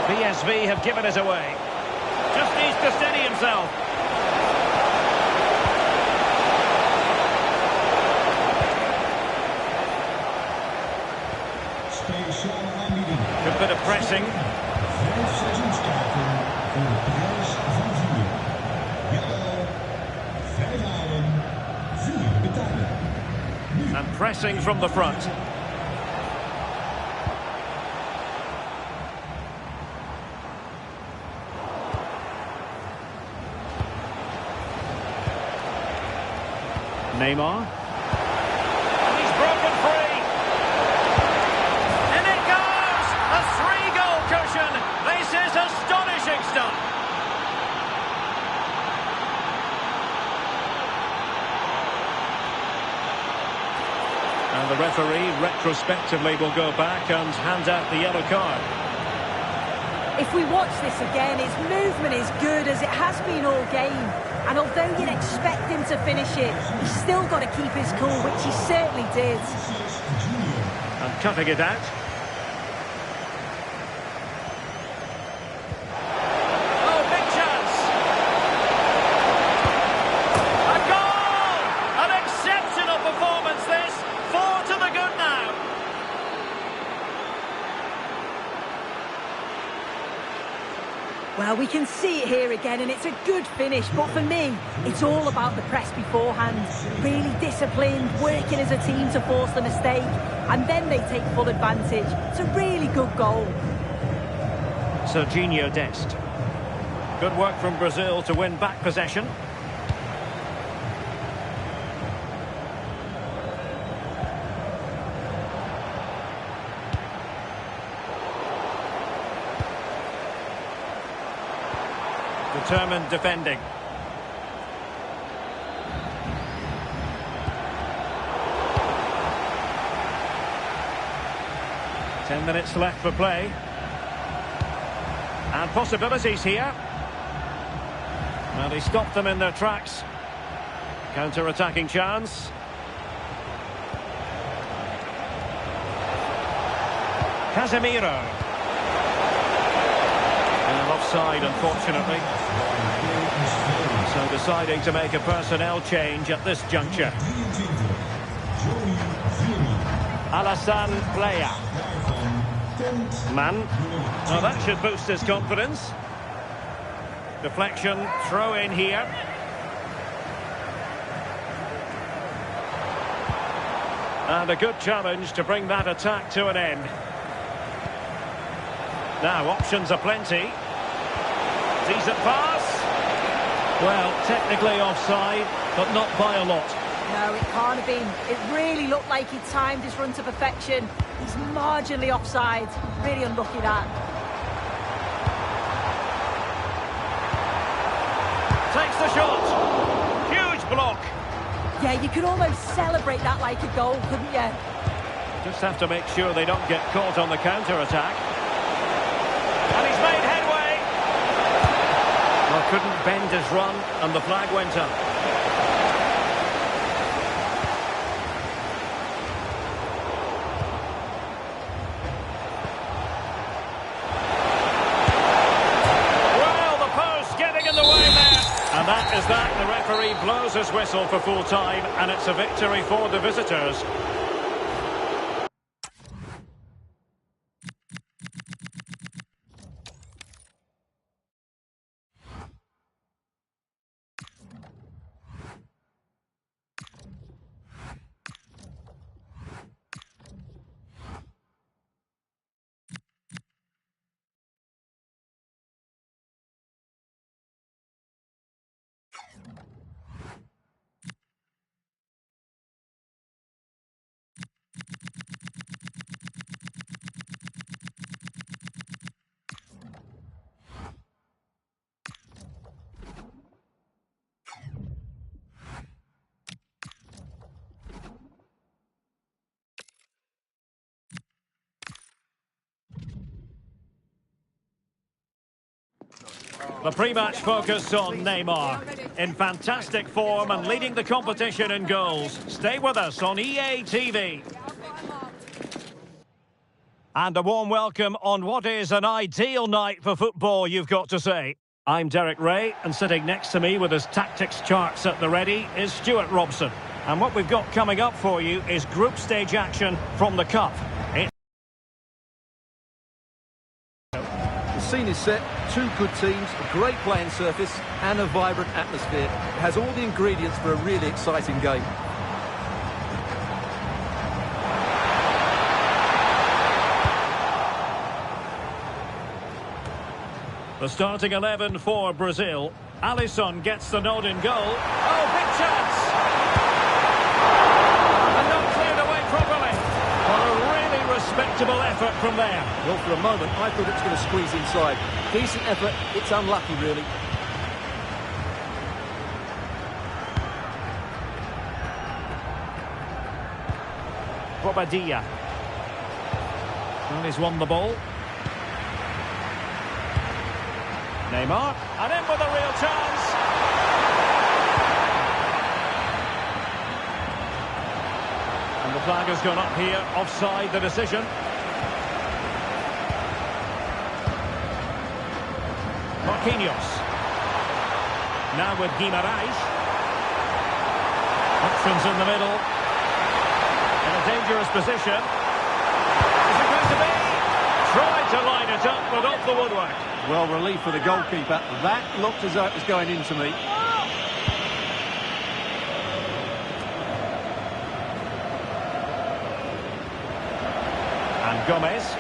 PSV have given it away. Just needs to steady himself. pressing. 5 seizoenskaarten voor de prijs van 4. Jawel, 5 halen, 4 betalen. Nu. And pressing from the front. Neymar. And he's broken free. And it goes! A 3-goal cushion. This is astonishing stuff. And the referee retrospectively will go back and hand out the yellow card. If we watch this again, his movement is good as it has been all game. And although you'd expect him to finish it, he's still got to keep his cool, which he certainly did. And cutting it out. Oh, big chance! A goal! An exceptional performance this! 4 to the good now. Well, we can see it here again, and it's a good finish. But for me, it's all about the press beforehand. Really disciplined, working as a team to force the mistake, and then they take full advantage. It's a really good goal. Serginho Dest. Good work from Brazil to win back possession. Determined defending. Ten minutes left for play. And possibilities here. Well, he stopped them in their tracks. Counter-attacking chance. Casemiro. And offside, unfortunately. So deciding to make a personnel change at this juncture. Alassane Playa. Man. Well, that should boost his confidence. Deflection, throw in here. And a good challenge to bring that attack to an end. Now, options are plenty. Decent pass. Well, technically offside, but not by a lot. No, it can't have been. It really looked like he timed his run to perfection. He's marginally offside. Really unlucky that. Takes the shot. Huge block. Yeah, you could almost celebrate that like a goal, couldn't you? Just have to make sure they don't get caught on the counter-attack. And he's made headway. Well, couldn't bend his run, and the flag went up. Well, the post getting in the way there. And that is that. The referee blows his whistle for full time, and it's a victory for the visitors. The pre-match focus on Neymar. In fantastic form and leading the competition in goals. Stay with us on EA TV. And a warm welcome on what is an ideal night for football, you've got to say. I'm Derek Ray, and sitting next to me with his tactics charts at the ready is Stuart Robson. And what we've got coming up for you is group stage action from the Cup. scene is set, two good teams, a great playing surface and a vibrant atmosphere. It has all the ingredients for a really exciting game. The starting 11 for Brazil. Alisson gets the nod in goal. Oh, big chance! And not cleared away properly. Well, a really respectable effort from there. Well, for a moment, I thought it was going to squeeze inside. Decent effort, it's unlucky, really. Bobadilla. And he's won the ball. Neymar, and in with a real chance. And the flag has gone up here, offside the decision. Marquinhos. Now with Guimarães. Options in the middle. In a dangerous position. Is it going to be? Tried to line it up, but off the woodwork. Well, relief for the goalkeeper. That looked as though it was going into me. And Gomez.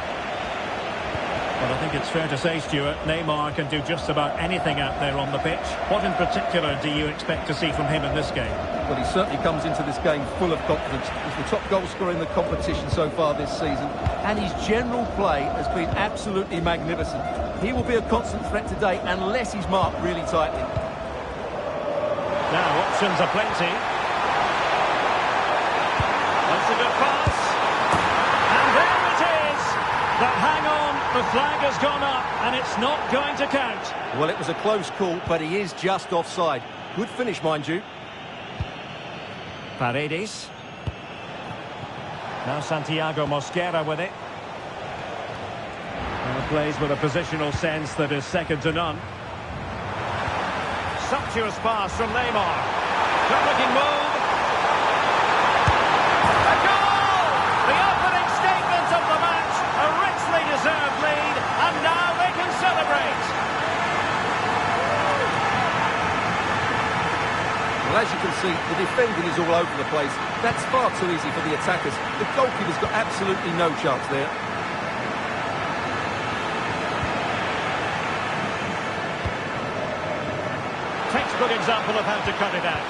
Well, I think it's fair to say, Stuart, Neymar can do just about anything out there on the pitch. What in particular do you expect to see from him in this game? Well, he certainly comes into this game full of confidence. He's the top goal scorer in the competition so far this season. And his general play has been absolutely magnificent. He will be a constant threat today unless he's marked really tightly. Now, options are plenty. That's a good pass. And there it is. But hang on, the flag has gone up and it's not going to count. Well, it was a close call, but he is just offside. Good finish, mind you. Paredes. Now Santiago Mosquera with it. And plays with a positional sense that is second to none. Sumptuous pass from Neymar. Good-looking move. A goal! The opening statement of the match. A richly deserved lead. And now they can celebrate. Well, as you can see, the defending is all over the place. That's far too easy for the attackers. The goalkeeper's got absolutely no chance there. Textbook example of how to cut it out.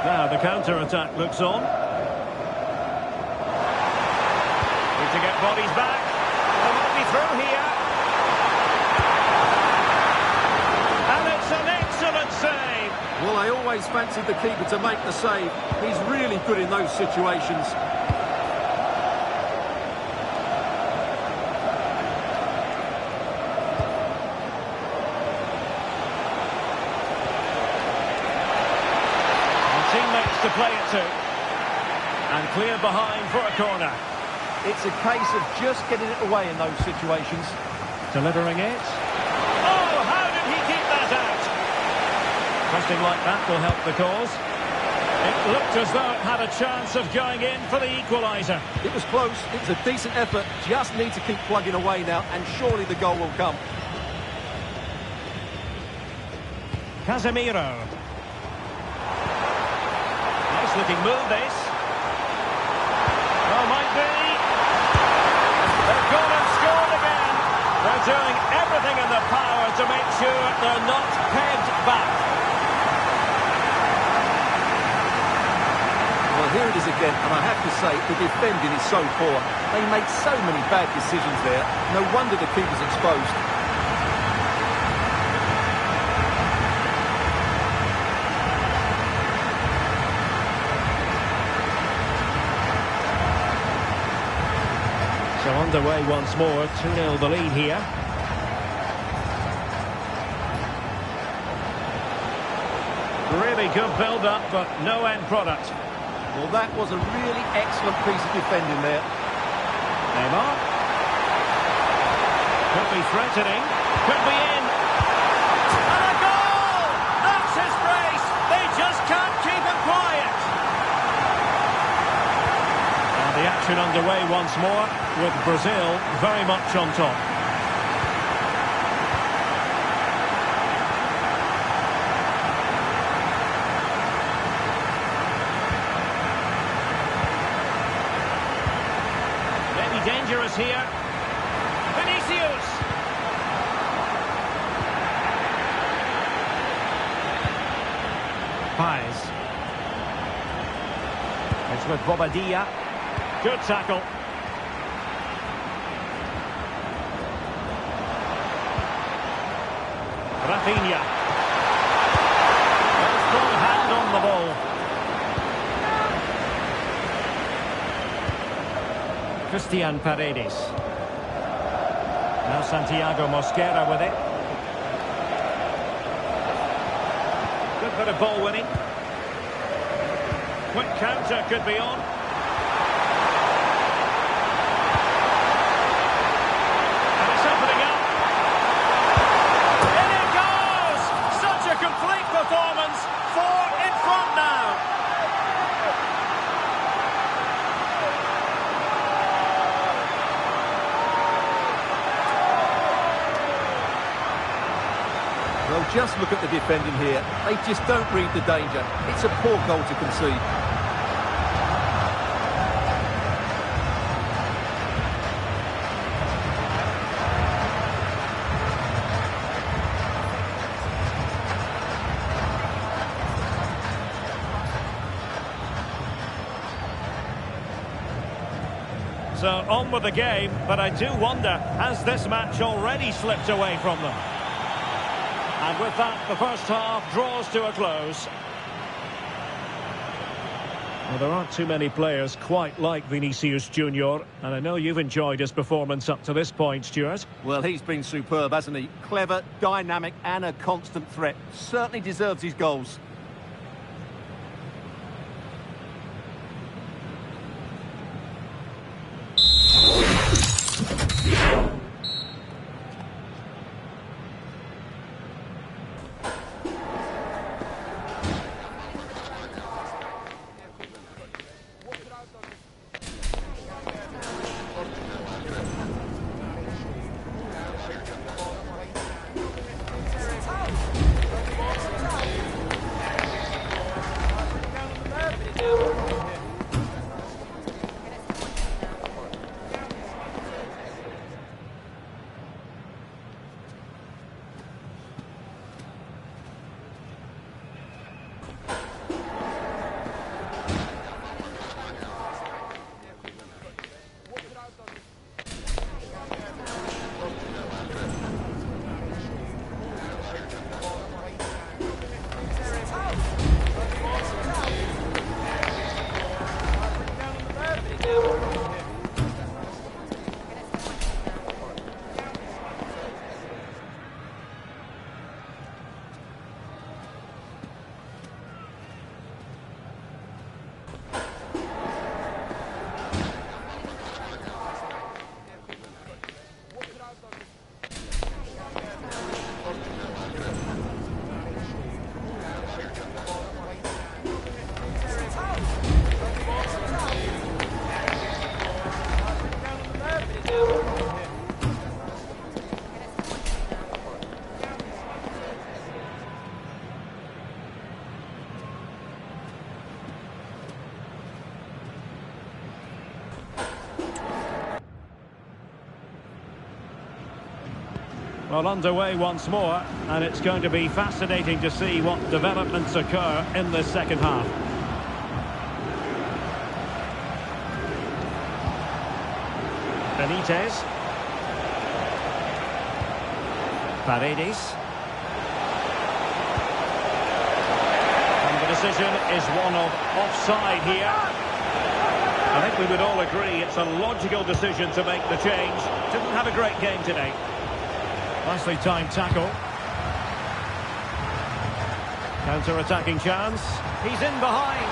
Now the counter-attack looks on. Need to get bodies back. They might be through here. And it's an excellent save. Well, I always fancied the keeper to make the save. He's really good in those situations. And teammates to play it to. And cleared behind for a corner. It's a case of just getting it away in those situations. Delivering it. Oh, how did he keep that out? Pressing like that will help the cause. It looked as though it had a chance of going in for the equaliser. It was close. It was a decent effort. Just need to keep plugging away now, and surely the goal will come. Casemiro. Nice looking move, this. Oh, might be. They've gone and scored again. They're doing everything in their power to make sure they're not pegged back. Well, here it is again, and I have to say, the defending is so poor. They make so many bad decisions there. No wonder the keeper's exposed. So underway once more, 2-0 the lead here. Really good build-up, but no end product. Well, that was a really excellent piece of defending there. Neymar. Could be threatening. Could be in. And a goal! That's his brace! They action underway once more, with Brazil very much on top. Maybe dangerous here. Vinicius! Pais. It's with Bobadilla. Good tackle. Rafinha. Strong hand on the ball. Christian Paredes. Now Santiago Mosquera with it. Good bit of ball winning. Quick counter could be on. And it's opening up. In it goes! Such a complete performance. 4 in front now. Well, just look at the defending here. They just don't read the danger. It's a poor goal to concede. So on with the game, but I do wonder, has this match already slipped away from them? And with that, the first half draws to a close. Well, there aren't too many players quite like Vinicius Junior, and I know you've enjoyed his performance up to this point, Stuart. Well, he's been superb, hasn't he? Clever, dynamic and a constant threat. Certainly deserves his goals. Well, underway once more, and it's going to be fascinating to see what developments occur in this second half. Benitez. Paredes. And the decision is one of offside here. I think we would all agree it's a logical decision to make the change. Didn't have a great game today. Nicely timed tackle. Counter-attacking chance. He's in behind.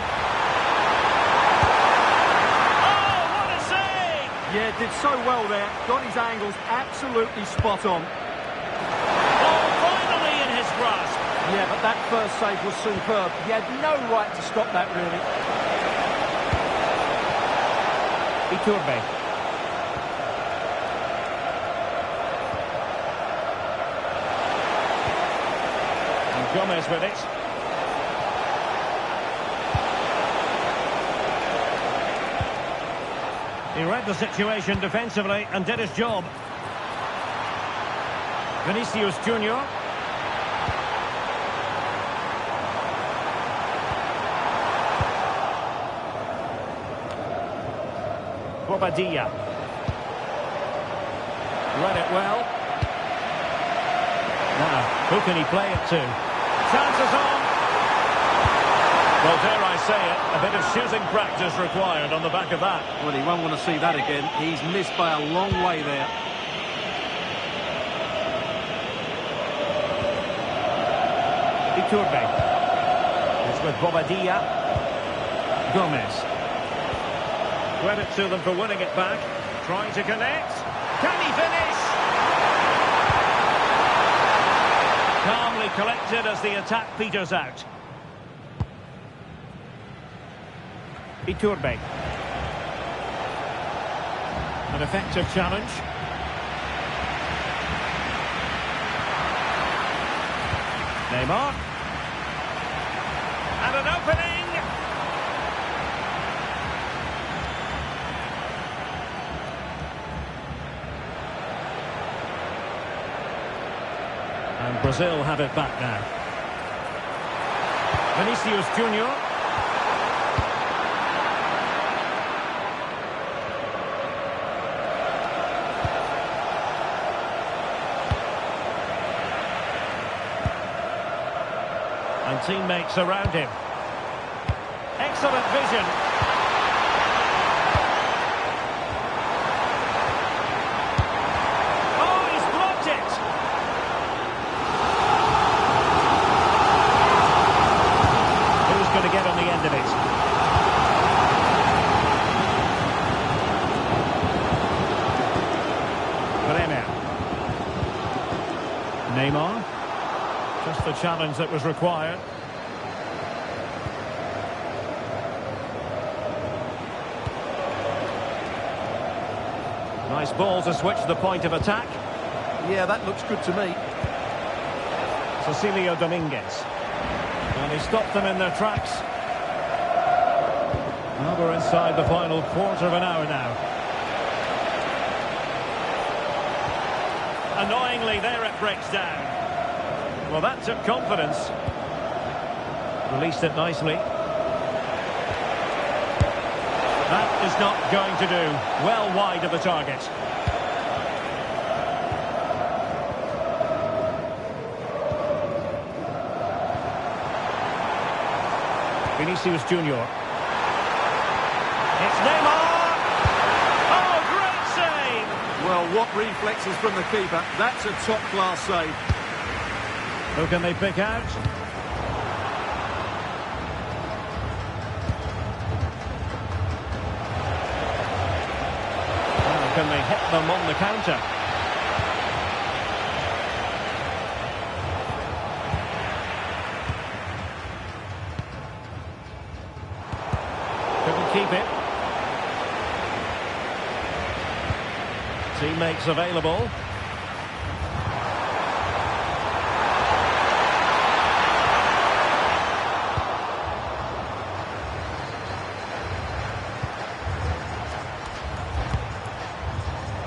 Oh, what a save! Yeah, did so well there. Got his angles absolutely spot on. Ball finally in his grasp. Yeah, but that first save was superb. He had no right to stop that, really. He Iturbe. And Gomez with it. He read the situation defensively and did his job. Vinicius Junior. Bobadilla. Read it well. Now, who can he play it to? Chances on. Well, dare I say it, a bit of shooting practice required on the back of that. Well, he won't want to see that again. He's missed by a long way there. Iturbe. It's with Bobadilla. Gomez. Credit to them for winning it back. Trying to connect. Can he finish? Calmly collected as the attack peters out. Iturbe. An effective challenge. Neymar. And an opening. And Brazil have it back now. Vinicius Junior. And teammates around him. Excellent vision. Oh, he's blocked it. Who's going to get on the end of it? Bremer. Neymar. Just the challenge that was required. Nice ball to switch the point of attack. Yeah, that looks good to me. Cecilio Dominguez. And he stopped them in their tracks. Well, we're inside the final quarter of an hour now. Annoyingly, there it breaks down. Well, that took confidence. Released it nicely. That is not going to do. Well wide of the target. Vinicius Junior. It's Neymar! Oh, great save! Well, what reflexes from the keeper. That's a top-class save. Who can they pick out? Well, can they hit them on the counter? Couldn't keep it. Teammates available.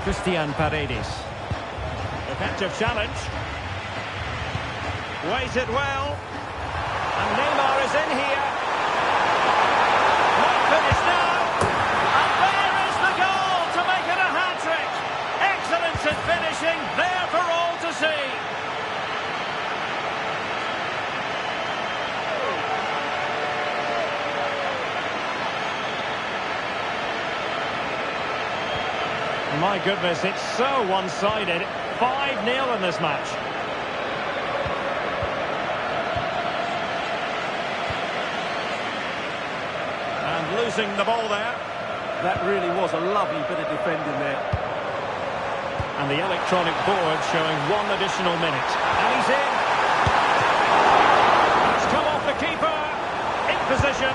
Christian Paredes. Effective challenge. Waited well. And Neymar is in here. Not finished now. And there is the goal to make it a hat-trick. Excellence in finishing, there for all to see. My goodness, it's so one-sided. 5-0 in this match. And losing the ball there. That really was a lovely bit of defending there. And the electronic board showing 1 additional minute. And he's in. It's come off the keeper. In position.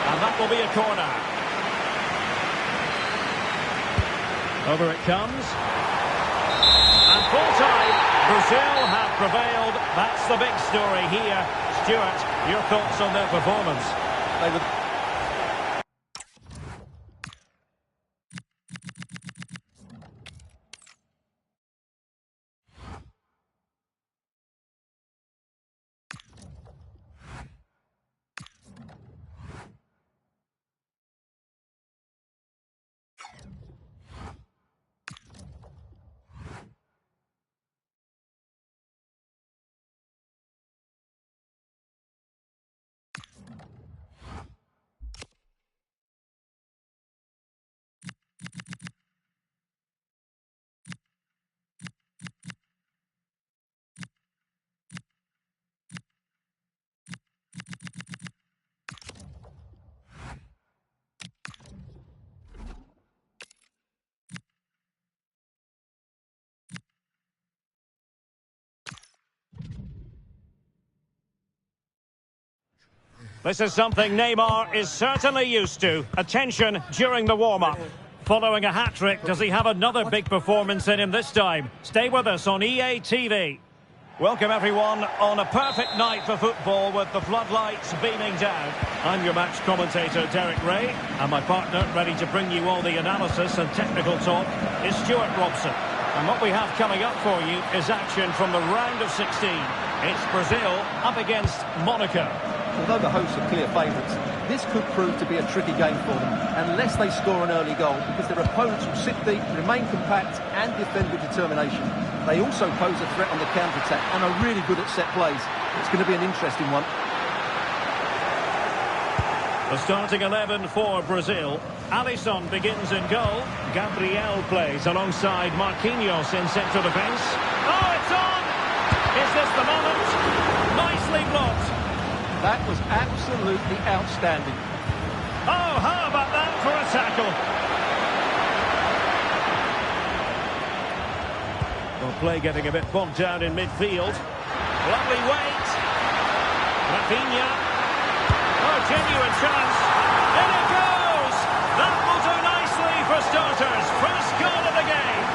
And that will be a corner. Over it comes. And full time. Brazil have prevailed. That's the big story here. Stuart, your thoughts on their performance? They were... This is something Neymar is certainly used to. Attention during the warm-up. Following a hat-trick, does he have another big performance in him this time? Stay with us on EA TV. Welcome everyone on a perfect night for football with the floodlights beaming down. I'm your match commentator Derek Ray, and my partner ready to bring you all the analysis and technical talk is Stuart Robson. And what we have coming up for you is action from the round of 16. It's Brazil up against Monaco. Although the hosts are clear favourites, this could prove to be a tricky game for them, unless they score an early goal, because their opponents will sit deep, remain compact and defend with determination. They also pose a threat on the counter-attack and are really good at set plays. It's going to be an interesting one. The starting 11 for Brazil. Alisson begins in goal. Gabriel plays alongside Marquinhos in central defence. Oh, it's on! Is this the moment? Nicely blocked. That was absolutely outstanding. Oh, how about that for a tackle? Well, play getting a bit bogged down in midfield. Lovely weight. Rafinha. Oh, genuine chance. In it goes! That will do nicely for starters. First goal of the game.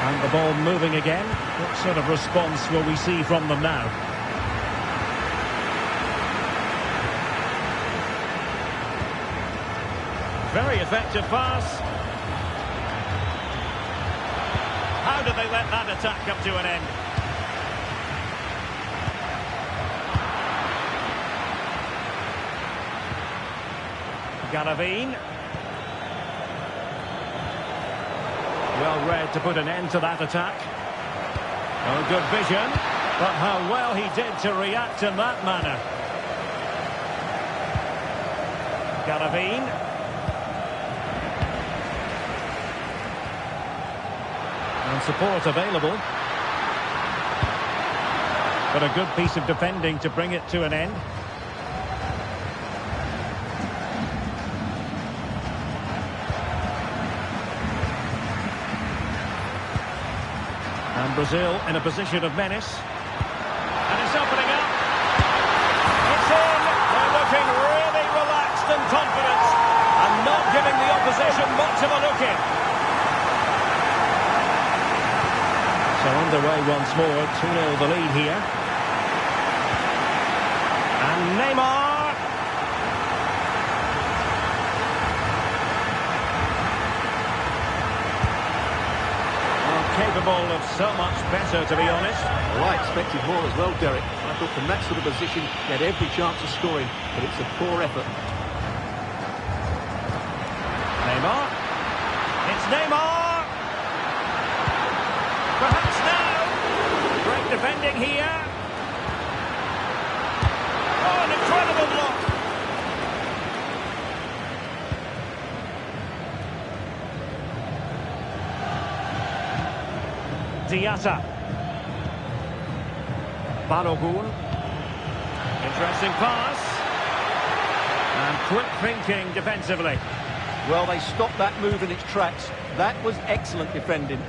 And the ball moving again. What sort of response will we see from them now? Very effective pass. How did they let that attack come to an end? Deven. Well read to put an end to that attack. Oh, good vision. But how well he did to react in that manner. Deven. And support available. But a good piece of defending to bring it to an end. And Brazil in a position of menace. And it's opening up. It's in. They're looking really relaxed and confident. And not giving the opposition much of a look in. So underway once more. 2-0 the lead here. And Neymar. Capable of so much better, to be honest. Well, I expected more as well, Derek. I thought from that sort of position, he had every chance of scoring, but it's a poor effort. Neymar. It's Neymar. Perhaps now. Great defending here. Oh, an incredible block. Diatta. Balogun. Interesting pass. And quick thinking defensively. Well, they stopped that move in its tracks. That was excellent defending.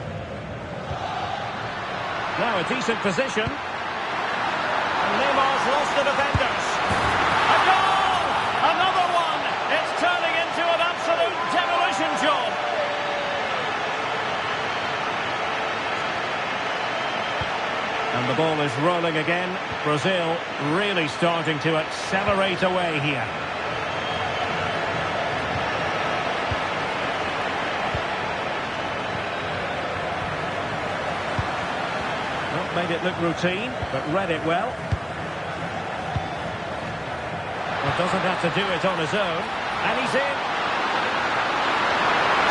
Now a decent position. And Neymar's lost the defenders. rolling again. Brazil really starting to accelerate away here. Not made it look routine, but read it well. Well, doesn't have to do it on his own. And he's in.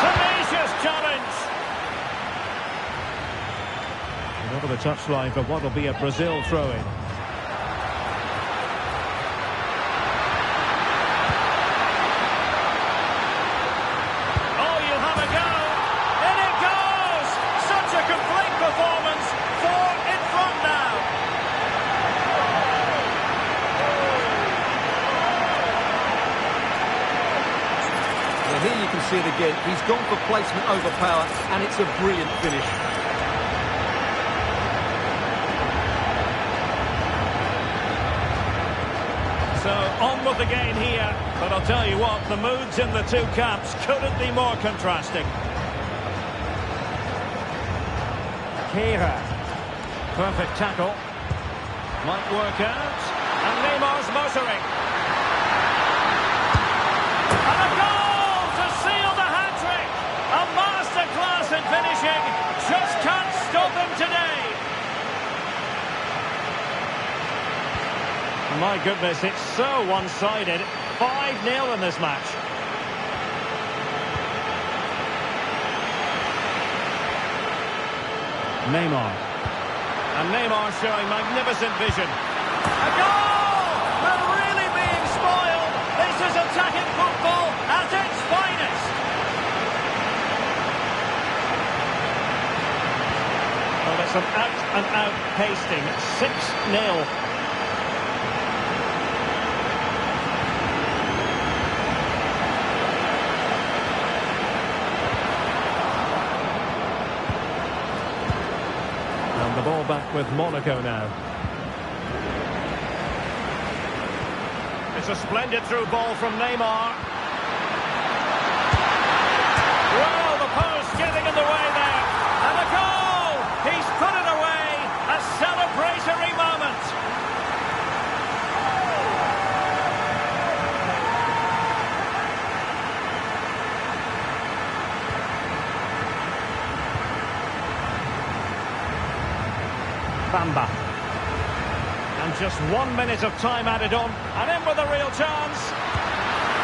Tenacious challenge. Over the touchline for what will be a Brazil throw-in. Oh, you'll have a go. In it goes. Such a complete performance. 4 in front now. Well, here you can see it again. He's gone for placement over power, and it's a brilliant finish. So, on with the game here. But I'll tell you what, the moods in the two camps couldn't be more contrasting. Kehrer. Perfect tackle. Might work out. And Neymar's motoring. And a goal to seal the hat-trick. A masterclass in finishing. Just can't stop him today. My goodness, it's so one-sided. 5-0 in this match. Neymar. And Neymar showing magnificent vision. A goal! We're really being spoiled. This is attacking football at its finest. Well, it's an out-and-out pasting. 6-0. The ball back with Monaco now. It's a splendid through ball from Neymar. Well, the post getting in the way there. And the goal! He's put it away. A celebratory moment. Bamba. And just 1 minute of time added on. And in with a real chance.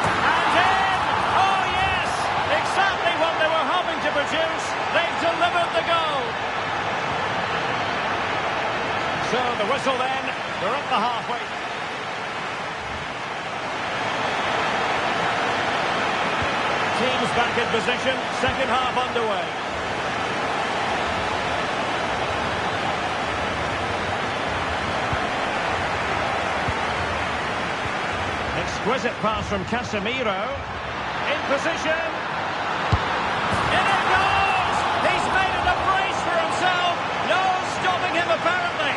And in! Oh, yes! Exactly what they were hoping to produce. They've delivered the goal. So the whistle then. They're at the halfway. Teams back in position. Second half underway. Exquisite pass from Casemiro. In position. In it goes! He's made it a brace for himself. No stopping him, apparently.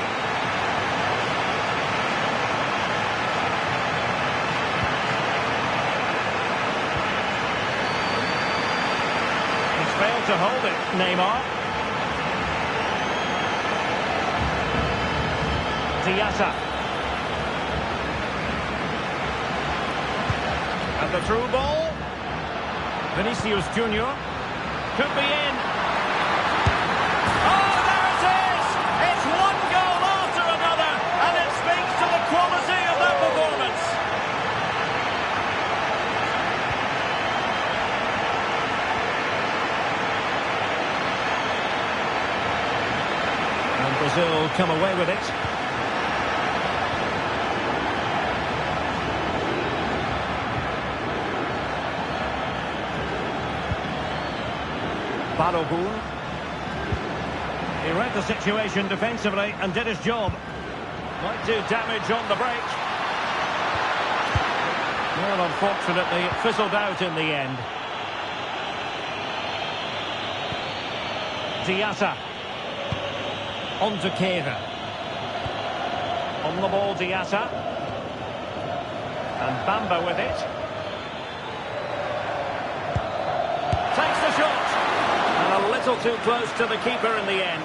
He's failed to hold it, Neymar. Diatta. And the through ball. Vinicius Junior. Could be in. Oh, there it is! It's one goal after another, and it speaks to the quality of their performance. And Brazil come away with it. Balogun. He read the situation defensively and did his job. Might do damage on the break. Well, unfortunately, it fizzled out in the end. Diatta. On to Kehrer. On the ball, Diatta. And Bamba with it. Takes the shot. And a little too close to the keeper in the end.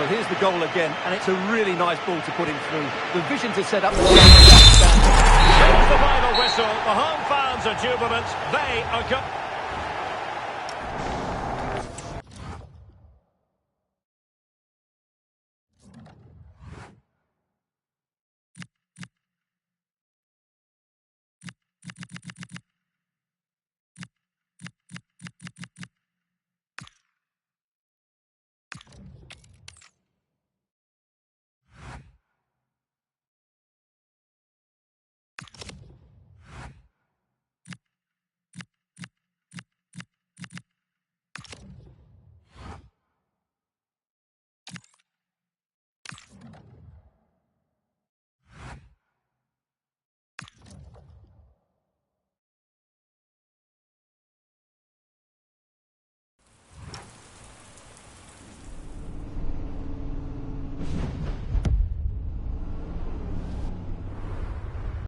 Well, here's the goal again, and it's a really nice ball to put him through. The vision to set up... Here's the final whistle. The home fans are jubilant. They are...